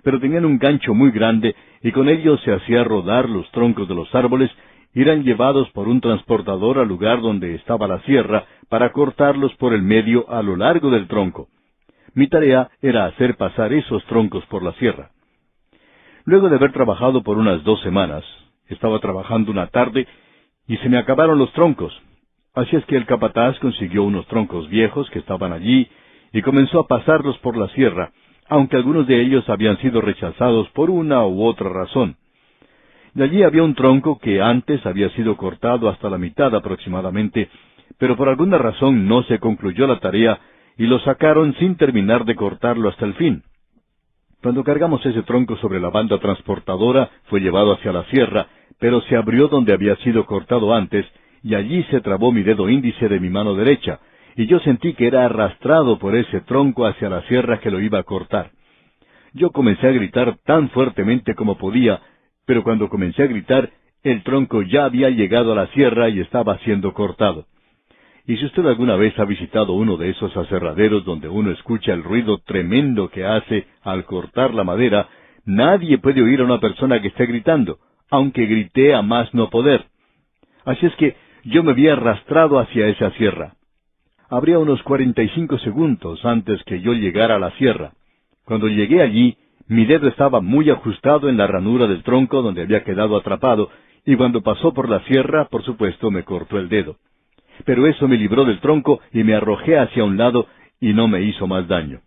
pero tenían un gancho muy grande y con ellos se hacía rodar los troncos de los árboles y eran llevados por un transportador al lugar donde estaba la sierra para cortarlos por el medio a lo largo del tronco. Mi tarea era hacer pasar esos troncos por la sierra. Luego de haber trabajado por unas 2 semanas, estaba trabajando una tarde y se me acabaron los troncos. Así es que el capataz consiguió unos troncos viejos que estaban allí y comenzó a pasarlos por la sierra, aunque algunos de ellos habían sido rechazados por una u otra razón. Y allí había un tronco que antes había sido cortado hasta la mitad aproximadamente, pero por alguna razón no se concluyó la tarea y lo sacaron sin terminar de cortarlo hasta el fin. Cuando cargamos ese tronco sobre la banda transportadora, fue llevado hacia la sierra, pero se abrió donde había sido cortado antes, y allí se trabó mi dedo índice de mi mano derecha, y yo sentí que era arrastrado por ese tronco hacia la sierra que lo iba a cortar. Yo comencé a gritar tan fuertemente como podía, pero cuando comencé a gritar, el tronco ya había llegado a la sierra y estaba siendo cortado. Y si usted alguna vez ha visitado uno de esos aserraderos donde uno escucha el ruido tremendo que hace al cortar la madera, nadie puede oír a una persona que esté gritando, aunque grité a más no poder. Así es que yo me había arrastrado hacia esa sierra. Habría unos 45 segundos antes que yo llegara a la sierra. Cuando llegué allí, mi dedo estaba muy ajustado en la ranura del tronco donde había quedado atrapado, y cuando pasó por la sierra, por supuesto, me cortó el dedo. Pero eso me libró del tronco y me arrojé hacia un lado y no me hizo más daño.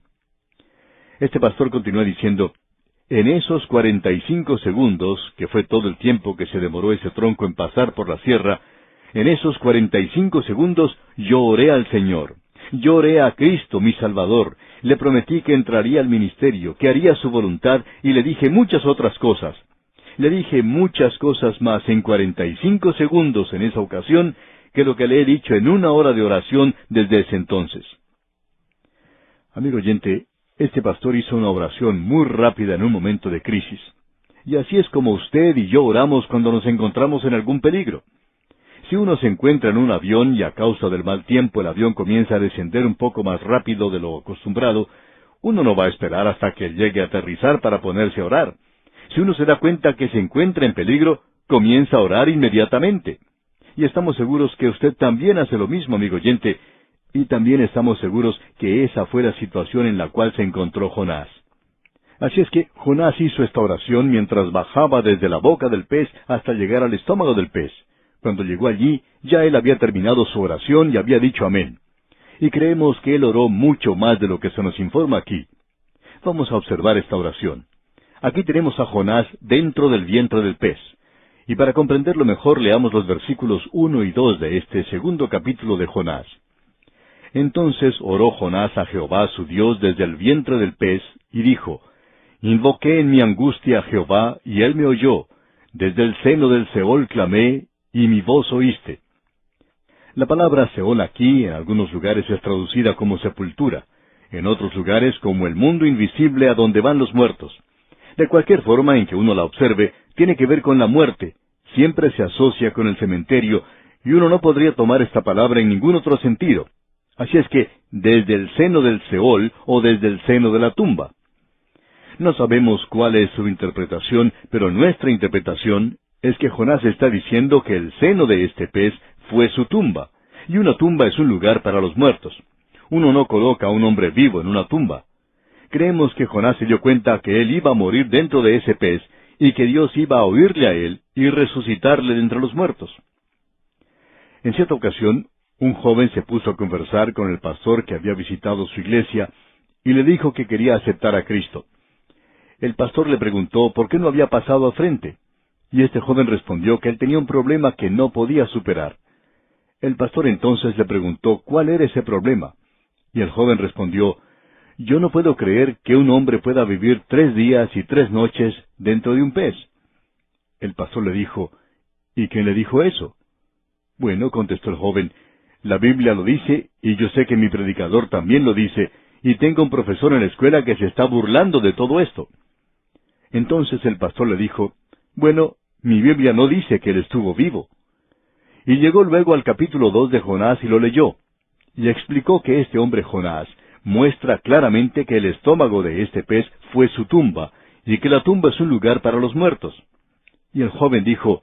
Este pastor continuó diciendo, en esos 45 segundos, que fue todo el tiempo que se demoró ese tronco en pasar por la sierra, en esos 45 segundos yo oré al Señor. Yo oré a Cristo, mi Salvador. Le prometí que entraría al ministerio, que haría su voluntad, y le dije muchas otras cosas. Le dije muchas cosas más en 45 segundos en esa ocasión, que lo que le he dicho en 1 hora de oración desde ese entonces. Amigo oyente, este pastor hizo una oración muy rápida en un momento de crisis. Y así es como usted y yo oramos cuando nos encontramos en algún peligro. Si uno se encuentra en un avión y a causa del mal tiempo el avión comienza a descender un poco más rápido de lo acostumbrado, uno no va a esperar hasta que llegue a aterrizar para ponerse a orar. Si uno se da cuenta que se encuentra en peligro, comienza a orar inmediatamente. Y estamos seguros que usted también hace lo mismo, amigo oyente, y también estamos seguros que esa fue la situación en la cual se encontró Jonás. Así es que Jonás hizo esta oración mientras bajaba desde la boca del pez hasta llegar al estómago del pez. Cuando llegó allí, ya él había terminado su oración y había dicho amén. Y creemos que él oró mucho más de lo que se nos informa aquí. Vamos a observar esta oración. Aquí tenemos a Jonás dentro del vientre del pez. Y para comprenderlo mejor, leamos los versículos 1 y 2 de este 2º capítulo de Jonás. Entonces oró Jonás a Jehová su Dios desde el vientre del pez, y dijo, Invoqué en mi angustia a Jehová, y él me oyó. Desde el seno del Seol clamé, y mi voz oíste. La palabra Seol aquí, en algunos lugares es traducida como sepultura, en otros lugares como el mundo invisible a donde van los muertos. De cualquier forma en que uno la observe, tiene que ver con la muerte, siempre se asocia con el cementerio, y uno no podría tomar esta palabra en ningún otro sentido. Así es que, desde el seno del Seol o desde el seno de la tumba. No sabemos cuál es su interpretación, pero nuestra interpretación es que Jonás está diciendo que el seno de este pez fue su tumba, y una tumba es un lugar para los muertos. Uno no coloca a un hombre vivo en una tumba. Creemos que Jonás se dio cuenta que él iba a morir dentro de ese pez, y que Dios iba a oírle a él y resucitarle de entre los muertos. En cierta ocasión, Un joven se puso a conversar con el pastor que había visitado su iglesia y le dijo que quería aceptar a Cristo. El pastor le preguntó por qué no había pasado al frente, y este joven respondió que él tenía un problema que no podía superar. El pastor entonces le preguntó cuál era ese problema, y el joven respondió, «Yo no puedo creer que un hombre pueda vivir 3 días y 3 noches dentro de un pez». El pastor le dijo, «¿Y quién le dijo eso?». «Bueno», contestó el joven, «la Biblia lo dice, y yo sé que mi predicador también lo dice, y tengo un profesor en la escuela que se está burlando de todo esto». Entonces el pastor le dijo, «Bueno, mi Biblia no dice que él estuvo vivo». Y llegó luego al capítulo 2 de Jonás y lo leyó, y explicó que este hombre Jonás muestra claramente que el estómago de este pez fue su tumba, y que la tumba es un lugar para los muertos. Y el joven dijo,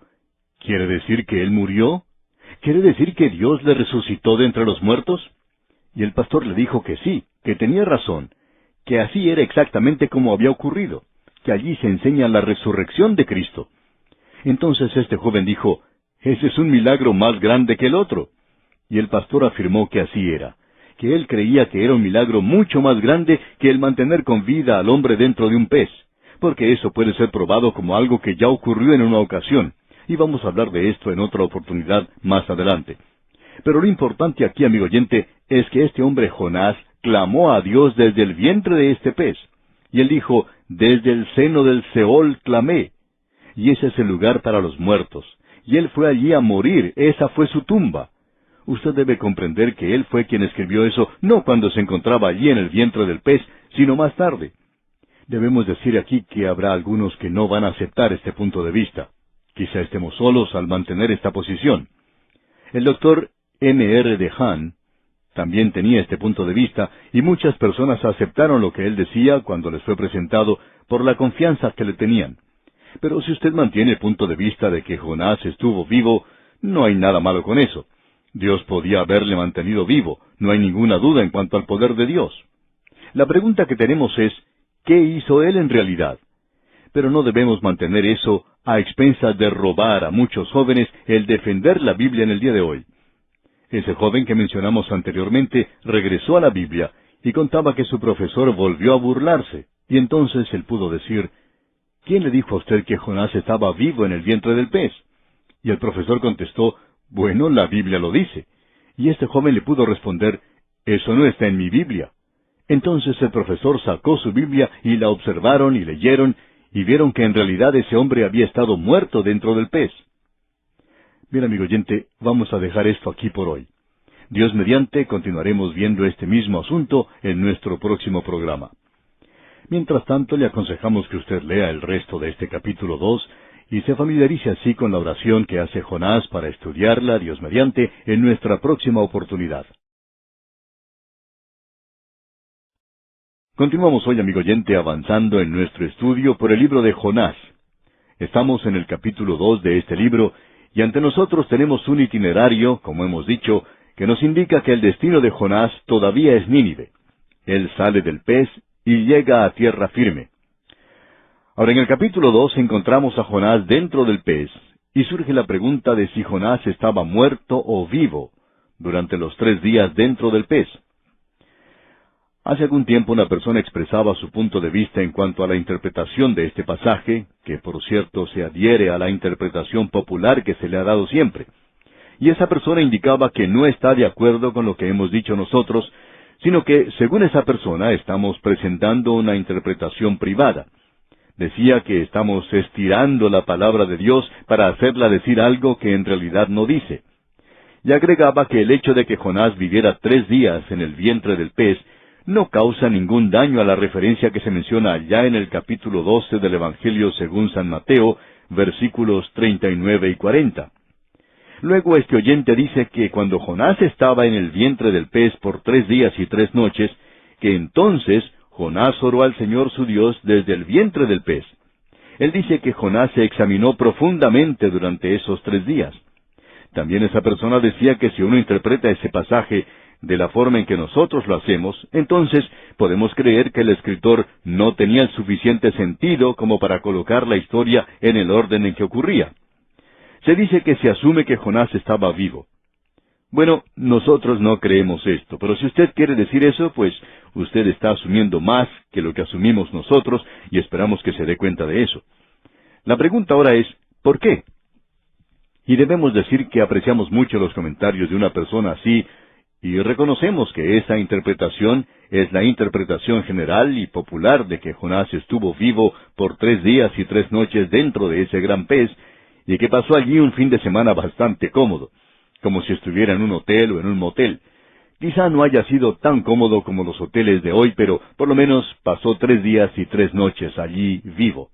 «¿Quiere decir que él murió? ¿Quiere decir que Dios le resucitó de entre los muertos?». Y el pastor le dijo que sí, que tenía razón, que así era exactamente como había ocurrido, que allí se enseña la resurrección de Cristo. Entonces este joven dijo, «Ese es un milagro más grande que el otro». Y el pastor afirmó que así era, que él creía que era un milagro mucho más grande que el mantener con vida al hombre dentro de un pez, porque eso puede ser probado como algo que ya ocurrió en una ocasión, y vamos a hablar de esto en otra oportunidad más adelante. Pero lo importante aquí, amigo oyente, es que este hombre Jonás clamó a Dios desde el vientre de este pez, y él dijo, «Desde el seno del Seol clamé», y ese es el lugar para los muertos, y él fue allí a morir, esa fue su tumba. Usted debe comprender que él fue quien escribió eso, no cuando se encontraba allí en el vientre del pez, sino más tarde. Debemos decir aquí que habrá algunos que no van a aceptar este punto de vista. Quizá estemos solos al mantener esta posición. El doctor M.R. DeHaan también tenía este punto de vista, y muchas personas aceptaron lo que él decía cuando les fue presentado por la confianza que le tenían. Pero si usted mantiene el punto de vista de que Jonás estuvo vivo, no hay nada malo con eso. Dios podía haberle mantenido vivo, no hay ninguna duda en cuanto al poder de Dios. La pregunta que tenemos es, ¿qué hizo él en realidad? Pero no debemos mantener eso a expensas de robar a muchos jóvenes el defender la Biblia en el día de hoy. Ese joven que mencionamos anteriormente regresó a la Biblia y contaba que su profesor volvió a burlarse, y entonces él pudo decir, «¿Quién le dijo a usted que Jonás estaba vivo en el vientre del pez?». Y el profesor contestó, «Bueno, la Biblia lo dice». Y este joven le pudo responder, «Eso no está en mi Biblia». Entonces el profesor sacó su Biblia y la observaron y leyeron, y vieron que en realidad ese hombre había estado muerto dentro del pez. Bien, amigo oyente, vamos a dejar esto aquí por hoy. Dios mediante, continuaremos viendo este mismo asunto en nuestro próximo programa. Mientras tanto, le aconsejamos que usted lea el resto de este capítulo 2 y se familiarice así con la oración que hace Jonás para estudiarla, Dios mediante, en nuestra próxima oportunidad. Continuamos hoy, amigo oyente, avanzando en nuestro estudio por el libro de Jonás. Estamos en el capítulo 2 de este libro, y ante nosotros tenemos un itinerario, como hemos dicho, que nos indica que el destino de Jonás todavía es Nínive. Él sale del pez y llega a tierra firme. Ahora, en el capítulo 2 encontramos a Jonás dentro del pez, y surge la pregunta de si Jonás estaba muerto o vivo durante los 3 días dentro del pez. Hace algún tiempo una persona expresaba su punto de vista en cuanto a la interpretación de este pasaje, que por cierto se adhiere a la interpretación popular que se le ha dado siempre. Y esa persona indicaba que no está de acuerdo con lo que hemos dicho nosotros, sino que, según esa persona, estamos presentando una interpretación privada. Decía que estamos estirando la palabra de Dios para hacerla decir algo que en realidad no dice. Y agregaba que el hecho de que Jonás viviera 3 días en el vientre del pez no causa ningún daño a la referencia que se menciona allá en el capítulo 12 del Evangelio según San Mateo, versículos 39 y 40. Luego este oyente dice que cuando Jonás estaba en el vientre del pez por 3 días y 3 noches, que entonces Jonás oró al Señor su Dios desde el vientre del pez. Él dice que Jonás se examinó profundamente durante esos 3 días. También esa persona decía que si uno interpreta ese pasaje de la forma en que nosotros lo hacemos, entonces podemos creer que el escritor no tenía el suficiente sentido como para colocar la historia en el orden en que ocurría. Se dice que se asume que Jonás estaba vivo. Bueno, nosotros no creemos esto, pero si usted quiere decir eso, pues usted está asumiendo más que lo que asumimos nosotros y esperamos que se dé cuenta de eso. La pregunta ahora es, ¿por qué? Y debemos decir que apreciamos mucho los comentarios de una persona así y reconocemos que esa interpretación es la interpretación general y popular de que Jonás estuvo vivo por 3 días y 3 noches dentro de ese gran pez y que pasó allí un fin de semana bastante cómodo, como si estuviera en un hotel o en un motel. Quizá no haya sido tan cómodo como los hoteles de hoy, pero por lo menos pasó 3 días y 3 noches allí vivo.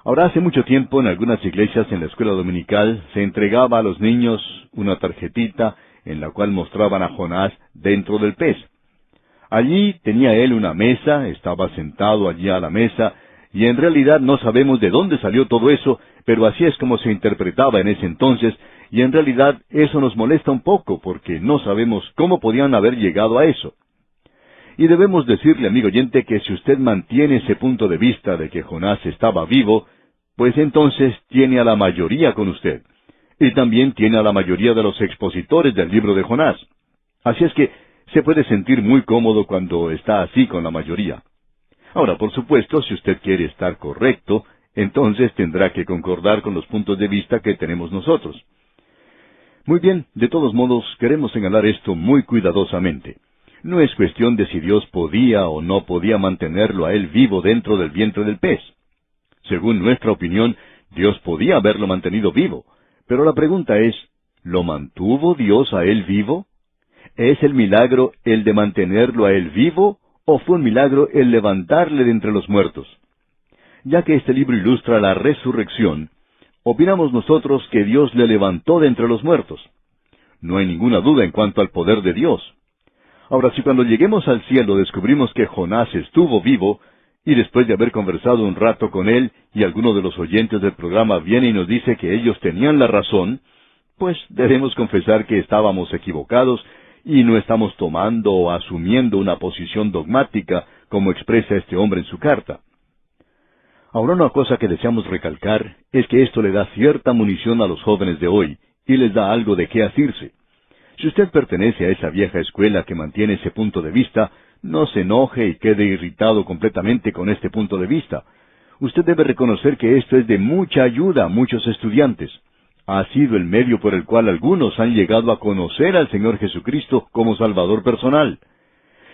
Ahora, hace mucho tiempo en algunas iglesias en la escuela dominical se entregaba a los niños una tarjetita en la cual mostraban a Jonás dentro del pez. Allí tenía él una mesa, estaba sentado allí a la mesa, y en realidad no sabemos de dónde salió todo eso, pero así es como se interpretaba en ese entonces, y en realidad eso nos molesta un poco, porque no sabemos cómo podían haber llegado a eso. Y debemos decirle, amigo oyente, que si usted mantiene ese punto de vista de que Jonás estaba vivo, pues entonces tiene a la mayoría con usted. Y también tiene a la mayoría de los expositores del libro de Jonás. Así es que se puede sentir muy cómodo cuando está así con la mayoría. Ahora, por supuesto, si usted quiere estar correcto, entonces tendrá que concordar con los puntos de vista que tenemos nosotros. Muy bien, de todos modos, queremos señalar esto muy cuidadosamente. No es cuestión de si Dios podía o no podía mantenerlo a él vivo dentro del vientre del pez. Según nuestra opinión, Dios podía haberlo mantenido vivo. Pero la pregunta es, ¿lo mantuvo Dios a él vivo? ¿Es el milagro el de mantenerlo a él vivo, o fue un milagro el levantarle de entre los muertos? Ya que este libro ilustra la resurrección, opinamos nosotros que Dios le levantó de entre los muertos. No hay ninguna duda en cuanto al poder de Dios. Ahora, si cuando lleguemos al cielo descubrimos que Jonás estuvo vivo, y después de haber conversado un rato con él, y alguno de los oyentes del programa viene y nos dice que ellos tenían la razón, pues debemos confesar que estábamos equivocados, y no estamos tomando o asumiendo una posición dogmática, como expresa este hombre en su carta. Ahora, una cosa que deseamos recalcar es que esto le da cierta munición a los jóvenes de hoy, y les da algo de qué asirse. Si usted pertenece a esa vieja escuela que mantiene ese punto de vista, no se enoje y quede irritado completamente con este punto de vista. Usted debe reconocer que esto es de mucha ayuda a muchos estudiantes. Ha sido el medio por el cual algunos han llegado a conocer al Señor Jesucristo como Salvador personal.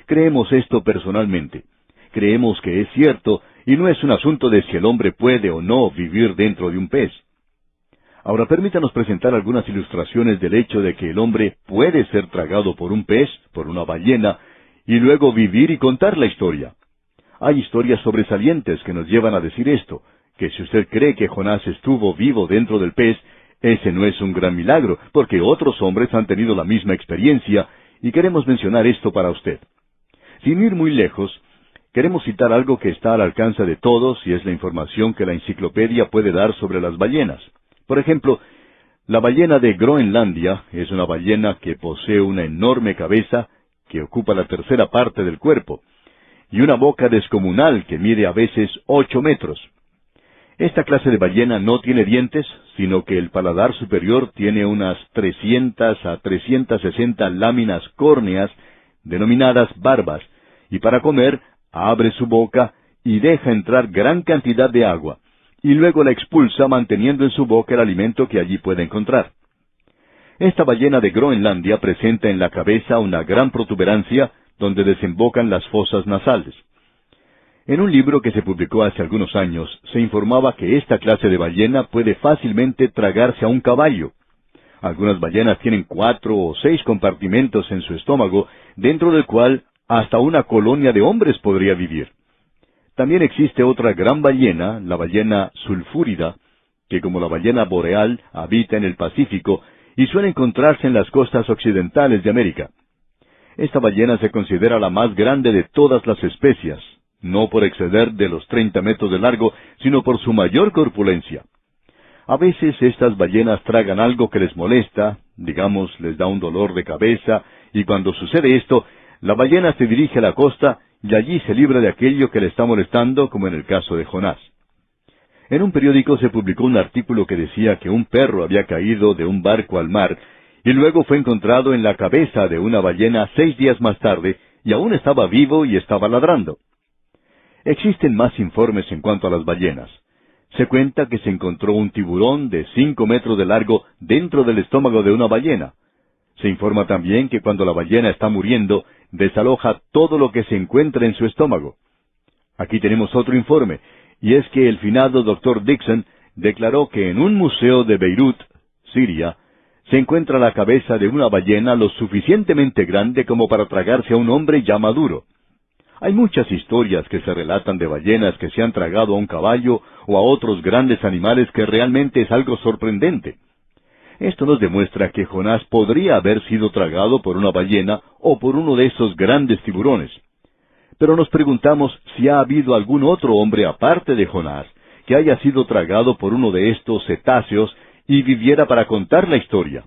Creemos esto personalmente. Creemos que es cierto, y no es un asunto de si el hombre puede o no vivir dentro de un pez. Ahora permítanos presentar algunas ilustraciones del hecho de que el hombre puede ser tragado por un pez, por una ballena, y luego vivir y contar la historia. Hay historias sobresalientes que nos llevan a decir esto, que si usted cree que Jonás estuvo vivo dentro del pez, ese no es un gran milagro, porque otros hombres han tenido la misma experiencia, y queremos mencionar esto para usted. Sin ir muy lejos, queremos citar algo que está al alcance de todos, y es la información que la enciclopedia puede dar sobre las ballenas. Por ejemplo, la ballena de Groenlandia es una ballena que posee una enorme cabeza que ocupa la tercera parte del cuerpo, y una boca descomunal que mide a veces 8 metros. Esta clase de ballena no tiene dientes, sino que el paladar superior tiene unas 300 a 360 láminas córneas, denominadas barbas, y para comer abre su boca y deja entrar gran cantidad de agua, y luego la expulsa manteniendo en su boca el alimento que allí puede encontrar. Esta ballena de Groenlandia presenta en la cabeza una gran protuberancia donde desembocan las fosas nasales. En un libro que se publicó hace algunos años, se informaba que esta clase de ballena puede fácilmente tragarse a un caballo. Algunas ballenas tienen 4 o 6 compartimentos en su estómago, dentro del cual hasta una colonia de hombres podría vivir. También existe otra gran ballena, la ballena sulfúrida, que como la ballena boreal habita en el Pacífico y suele encontrarse en las costas occidentales de América. Esta ballena se considera la más grande de todas las especies, no por exceder de los 30 metros de largo, sino por su mayor corpulencia. A veces estas ballenas tragan algo que les molesta, digamos, les da un dolor de cabeza, y cuando sucede esto, la ballena se dirige a la costa y allí se libra de aquello que le está molestando, como en el caso de Jonás. En un periódico se publicó un artículo que decía que un perro había caído de un barco al mar y luego fue encontrado en la cabeza de una ballena 6 días más tarde, y aún estaba vivo y estaba ladrando. Existen más informes en cuanto a las ballenas. Se cuenta que se encontró un tiburón de 5 metros de largo dentro del estómago de una ballena. Se informa también que cuando la ballena está muriendo, desaloja todo lo que se encuentra en su estómago. Aquí tenemos otro informe, y es que el finado Dr. Dixon declaró que en un museo de Beirut, Siria, se encuentra la cabeza de una ballena lo suficientemente grande como para tragarse a un hombre ya maduro. Hay muchas historias que se relatan de ballenas que se han tragado a un caballo o a otros grandes animales que realmente es algo sorprendente. Esto nos demuestra que Jonás podría haber sido tragado por una ballena o por uno de esos grandes tiburones. Pero nos preguntamos si ha habido algún otro hombre aparte de Jonás que haya sido tragado por uno de estos cetáceos y viviera para contar la historia.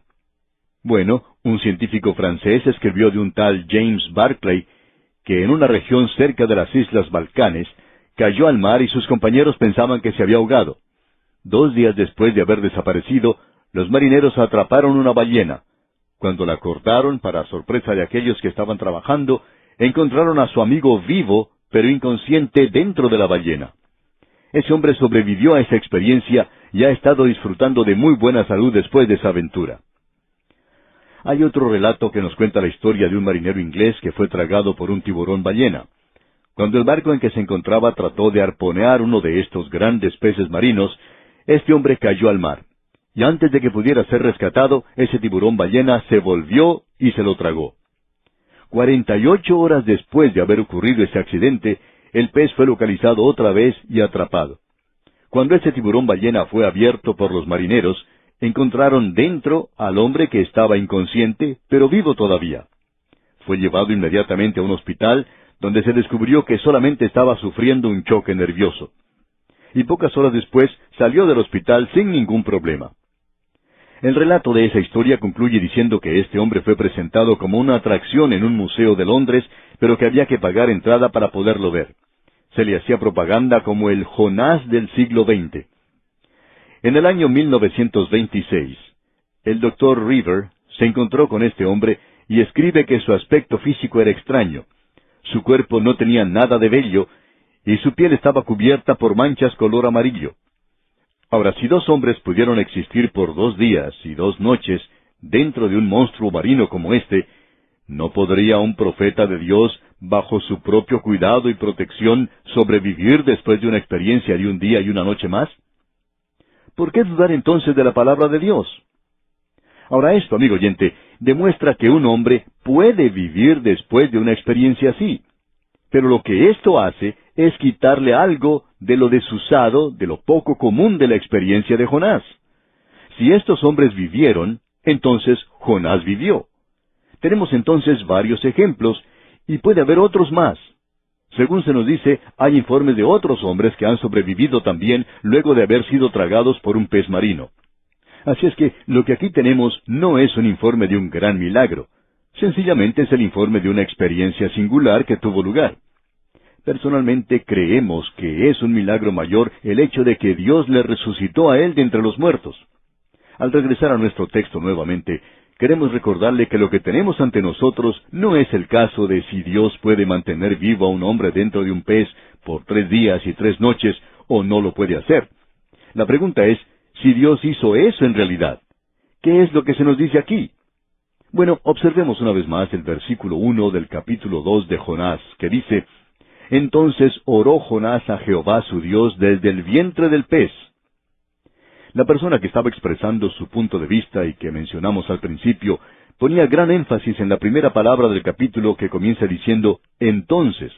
Bueno, un científico francés escribió de un tal James Barclay, que en una región cerca de las Islas Balcanes, cayó al mar y sus compañeros pensaban que se había ahogado. 2 días después de haber desaparecido, los marineros atraparon una ballena. Cuando la cortaron, para sorpresa de aquellos que estaban trabajando, encontraron a su amigo vivo, pero inconsciente dentro de la ballena. Ese hombre sobrevivió a esa experiencia y ha estado disfrutando de muy buena salud después de esa aventura. Hay otro relato que nos cuenta la historia de un marinero inglés que fue tragado por un tiburón ballena. Cuando el barco en que se encontraba trató de arponear uno de estos grandes peces marinos, este hombre cayó al mar. Y antes de que pudiera ser rescatado, ese tiburón ballena se volvió y se lo tragó. 48 horas después de haber ocurrido ese accidente, el pez fue localizado otra vez y atrapado. Cuando ese tiburón ballena fue abierto por los marineros, encontraron dentro al hombre que estaba inconsciente, pero vivo todavía. Fue llevado inmediatamente a un hospital, donde se descubrió que solamente estaba sufriendo un choque nervioso. Y pocas horas después salió del hospital sin ningún problema. El relato de esa historia concluye diciendo que este hombre fue presentado como una atracción en un museo de Londres, pero que había que pagar entrada para poderlo ver. Se le hacía propaganda como el Jonás del siglo XX. En el año 1926, el Dr. River se encontró con este hombre y escribe que su aspecto físico era extraño. Su cuerpo no tenía nada de vello y su piel estaba cubierta por manchas color amarillo. Ahora, si 2 hombres pudieron existir por 2 días y 2 noches dentro de un monstruo marino como este, ¿no podría un profeta de Dios, bajo su propio cuidado y protección, sobrevivir después de una experiencia de un día y una noche más? ¿Por qué dudar entonces de la palabra de Dios? Ahora esto, amigo oyente, demuestra que un hombre puede vivir después de una experiencia así. Pero lo que esto hace es quitarle algo de lo desusado, de lo poco común de la experiencia de Jonás. Si estos hombres vivieron, entonces Jonás vivió. Tenemos entonces varios ejemplos, y puede haber otros más. Según se nos dice, hay informes de otros hombres que han sobrevivido también luego de haber sido tragados por un pez marino. Así es que lo que aquí tenemos no es un informe de un gran milagro. Sencillamente es el informe de una experiencia singular que tuvo lugar. Personalmente creemos que es un milagro mayor el hecho de que Dios le resucitó a él de entre los muertos. Al regresar a nuestro texto nuevamente, queremos recordarle que lo que tenemos ante nosotros no es el caso de si Dios puede mantener vivo a un hombre dentro de un pez por 3 días y 3 noches o no lo puede hacer. La pregunta es si Dios hizo eso en realidad. ¿Qué es lo que se nos dice aquí? Bueno, observemos una vez más el versículo 1 del capítulo 2 de Jonás, que dice: Entonces oró Jonás a Jehová su Dios desde el vientre del pez. La persona que estaba expresando su punto de vista y que mencionamos al principio, ponía gran énfasis en la primera palabra del capítulo que comienza diciendo entonces,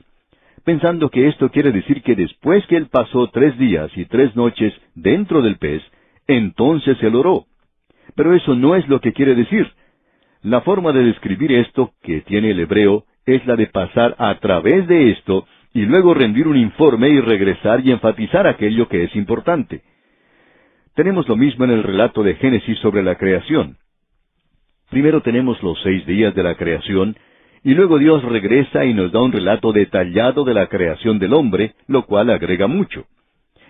pensando que esto quiere decir que después que él pasó 3 días y 3 noches dentro del pez, entonces él oró. Pero eso no es lo que quiere decir. La forma de describir esto que tiene el hebreo es la de pasar a través de esto y luego rendir un informe y regresar y enfatizar aquello que es importante. Tenemos lo mismo en el relato de Génesis sobre la creación. Primero tenemos los 6 días de la creación, y luego Dios regresa y nos da un relato detallado de la creación del hombre, lo cual agrega mucho.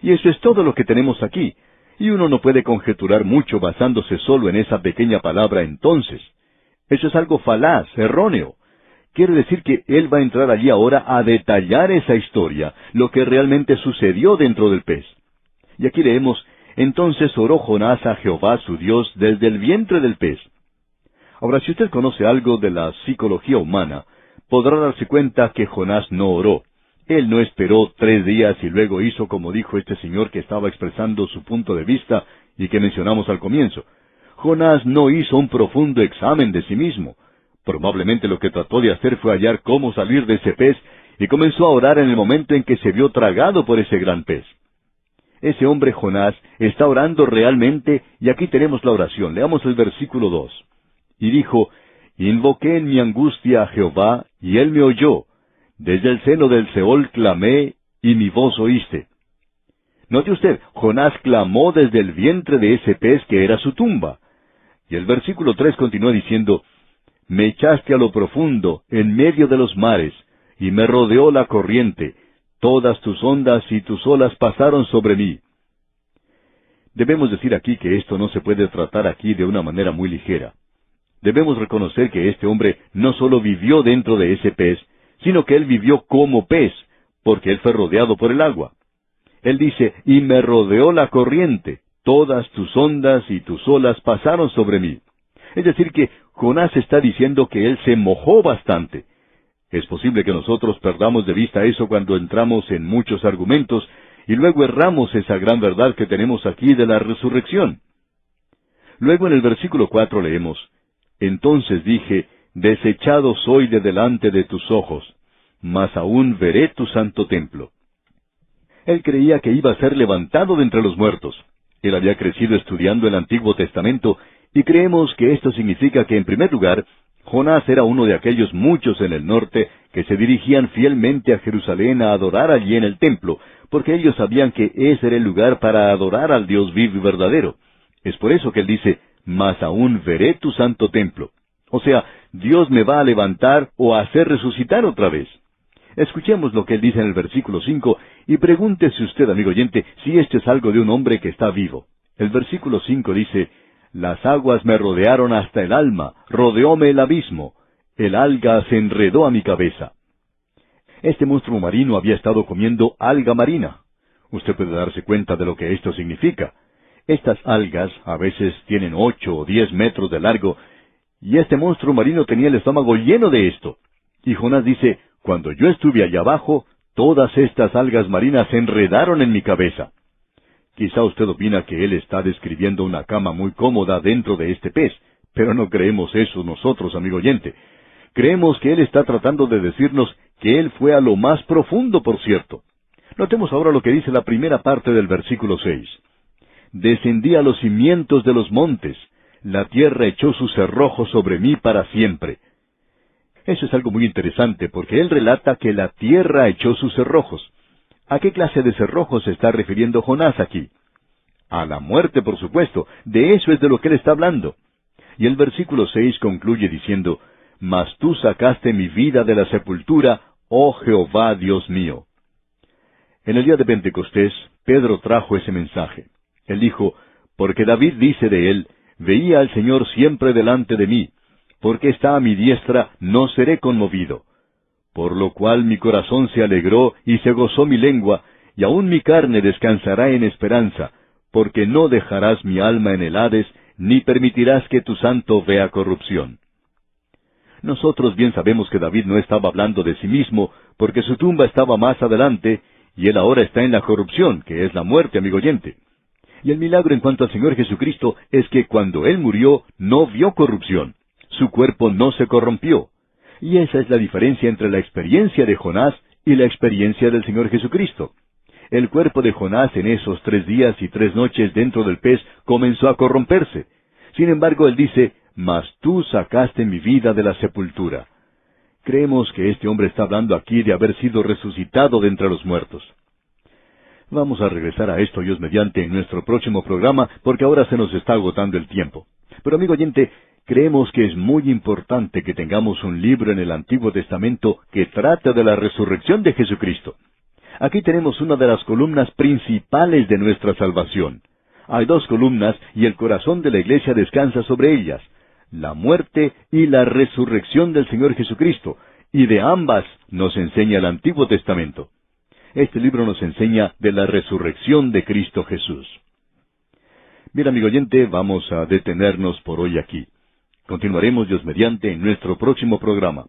Y eso es todo lo que tenemos aquí. Y uno no puede conjeturar mucho basándose solo en esa pequeña palabra entonces. Eso es algo falaz, erróneo. Quiere decir que él va a entrar allí ahora a detallar esa historia, lo que realmente sucedió dentro del pez. Y aquí leemos, entonces oró Jonás a Jehová su Dios desde el vientre del pez. Ahora, si usted conoce algo de la psicología humana, podrá darse cuenta que Jonás no oró. Él no esperó 3 días y luego hizo como dijo este señor que estaba expresando su punto de vista y que mencionamos al comienzo. Jonás no hizo un profundo examen de sí mismo. Probablemente lo que trató de hacer fue hallar cómo salir de ese pez y comenzó a orar en el momento en que se vio tragado por ese gran pez. Ese hombre Jonás está orando realmente y aquí tenemos la oración. Leamos el versículo 2. Y dijo, invoqué en mi angustia a Jehová y él me oyó. Desde el seno del Seol clamé y mi voz oíste. Note usted, Jonás clamó desde el vientre de ese pez que era su tumba. Y el versículo 3 continúa diciendo, me echaste a lo profundo, en medio de los mares, y me rodeó la corriente. Todas tus ondas y tus olas pasaron sobre mí. Debemos decir aquí que esto no se puede tratar aquí de una manera muy ligera. Debemos reconocer que este hombre no solo vivió dentro de ese pez, sino que él vivió como pez, porque él fue rodeado por el agua. Él dice, y me rodeó la corriente, todas tus ondas y tus olas pasaron sobre mí. Es decir que Jonás está diciendo que él se mojó bastante. Es posible que nosotros perdamos de vista eso cuando entramos en muchos argumentos y luego erramos esa gran verdad que tenemos aquí de la resurrección. Luego en el versículo 4 leemos, entonces dije, desechado soy de delante de tus ojos, mas aún veré tu santo templo. Él creía que iba a ser levantado de entre los muertos. Él había crecido estudiando el Antiguo Testamento y creemos que esto significa que en primer lugar, Jonás era uno de aquellos muchos en el norte que se dirigían fielmente a Jerusalén a adorar allí en el templo, porque ellos sabían que ese era el lugar para adorar al Dios vivo y verdadero. Es por eso que él dice, mas aún veré tu santo templo. O sea, Dios me va a levantar o a hacer resucitar otra vez. Escuchemos lo que él dice en el versículo 5 y pregúntese usted, amigo oyente, si esto es algo de un hombre que está vivo. El versículo 5 dice, las aguas me rodearon hasta el alma, rodeóme el abismo, el alga se enredó a mi cabeza. Este monstruo marino había estado comiendo alga marina. Usted puede darse cuenta de lo que esto significa. Estas algas a veces tienen 8 o 10 metros de largo, y este monstruo marino tenía el estómago lleno de esto. Y Jonás dice, cuando yo estuve allá abajo, todas estas algas marinas se enredaron en mi cabeza. Quizá usted opina que él está describiendo una cama muy cómoda dentro de este pez, pero no creemos eso nosotros, amigo oyente. Creemos que él está tratando de decirnos que él fue a lo más profundo, por cierto. Notemos ahora lo que dice la primera parte del versículo 6. Descendí a los cimientos de los montes, la tierra echó sus cerrojos sobre mí para siempre. Eso es algo muy interesante, porque él relata que la tierra echó sus cerrojos. ¿A qué clase de cerrojos se está refiriendo Jonás aquí? A la muerte, por supuesto. De eso es de lo que él está hablando. Y el versículo 6 concluye diciendo, mas tú sacaste mi vida de la sepultura, oh Jehová Dios mío. En el día de Pentecostés, Pedro trajo ese mensaje. Él dijo, porque David dice de él, veía al Señor siempre delante de mí, porque está a mi diestra, no seré conmovido. Por lo cual mi corazón se alegró y se gozó mi lengua, y aun mi carne descansará en esperanza, porque no dejarás mi alma en el Hades, ni permitirás que tu santo vea corrupción. Nosotros bien sabemos que David no estaba hablando de sí mismo, porque su tumba estaba más adelante, y él ahora está en la corrupción, que es la muerte, amigo oyente. Y el milagro en cuanto al Señor Jesucristo es que cuando Él murió, no vio corrupción. Su cuerpo no se corrompió. Y esa es la diferencia entre la experiencia de Jonás y la experiencia del Señor Jesucristo. El cuerpo de Jonás en esos 3 días y 3 noches dentro del pez comenzó a corromperse. Sin embargo, él dice, mas tú sacaste mi vida de la sepultura. Creemos que este hombre está hablando aquí de haber sido resucitado de entre los muertos. Vamos a regresar a esto, Dios mediante, en nuestro próximo programa, porque ahora se nos está agotando el tiempo. Pero amigo oyente, creemos que es muy importante que tengamos un libro en el Antiguo Testamento que trata de la resurrección de Jesucristo. Aquí tenemos una de las columnas principales de nuestra salvación. Hay dos columnas y el corazón de la iglesia descansa sobre ellas: la muerte y la resurrección del Señor Jesucristo, y de ambas nos enseña el Antiguo Testamento. Este libro nos enseña de la resurrección de Cristo Jesús. Bien, amigo oyente, vamos a detenernos por hoy aquí. Continuaremos, Dios mediante, en nuestro próximo programa.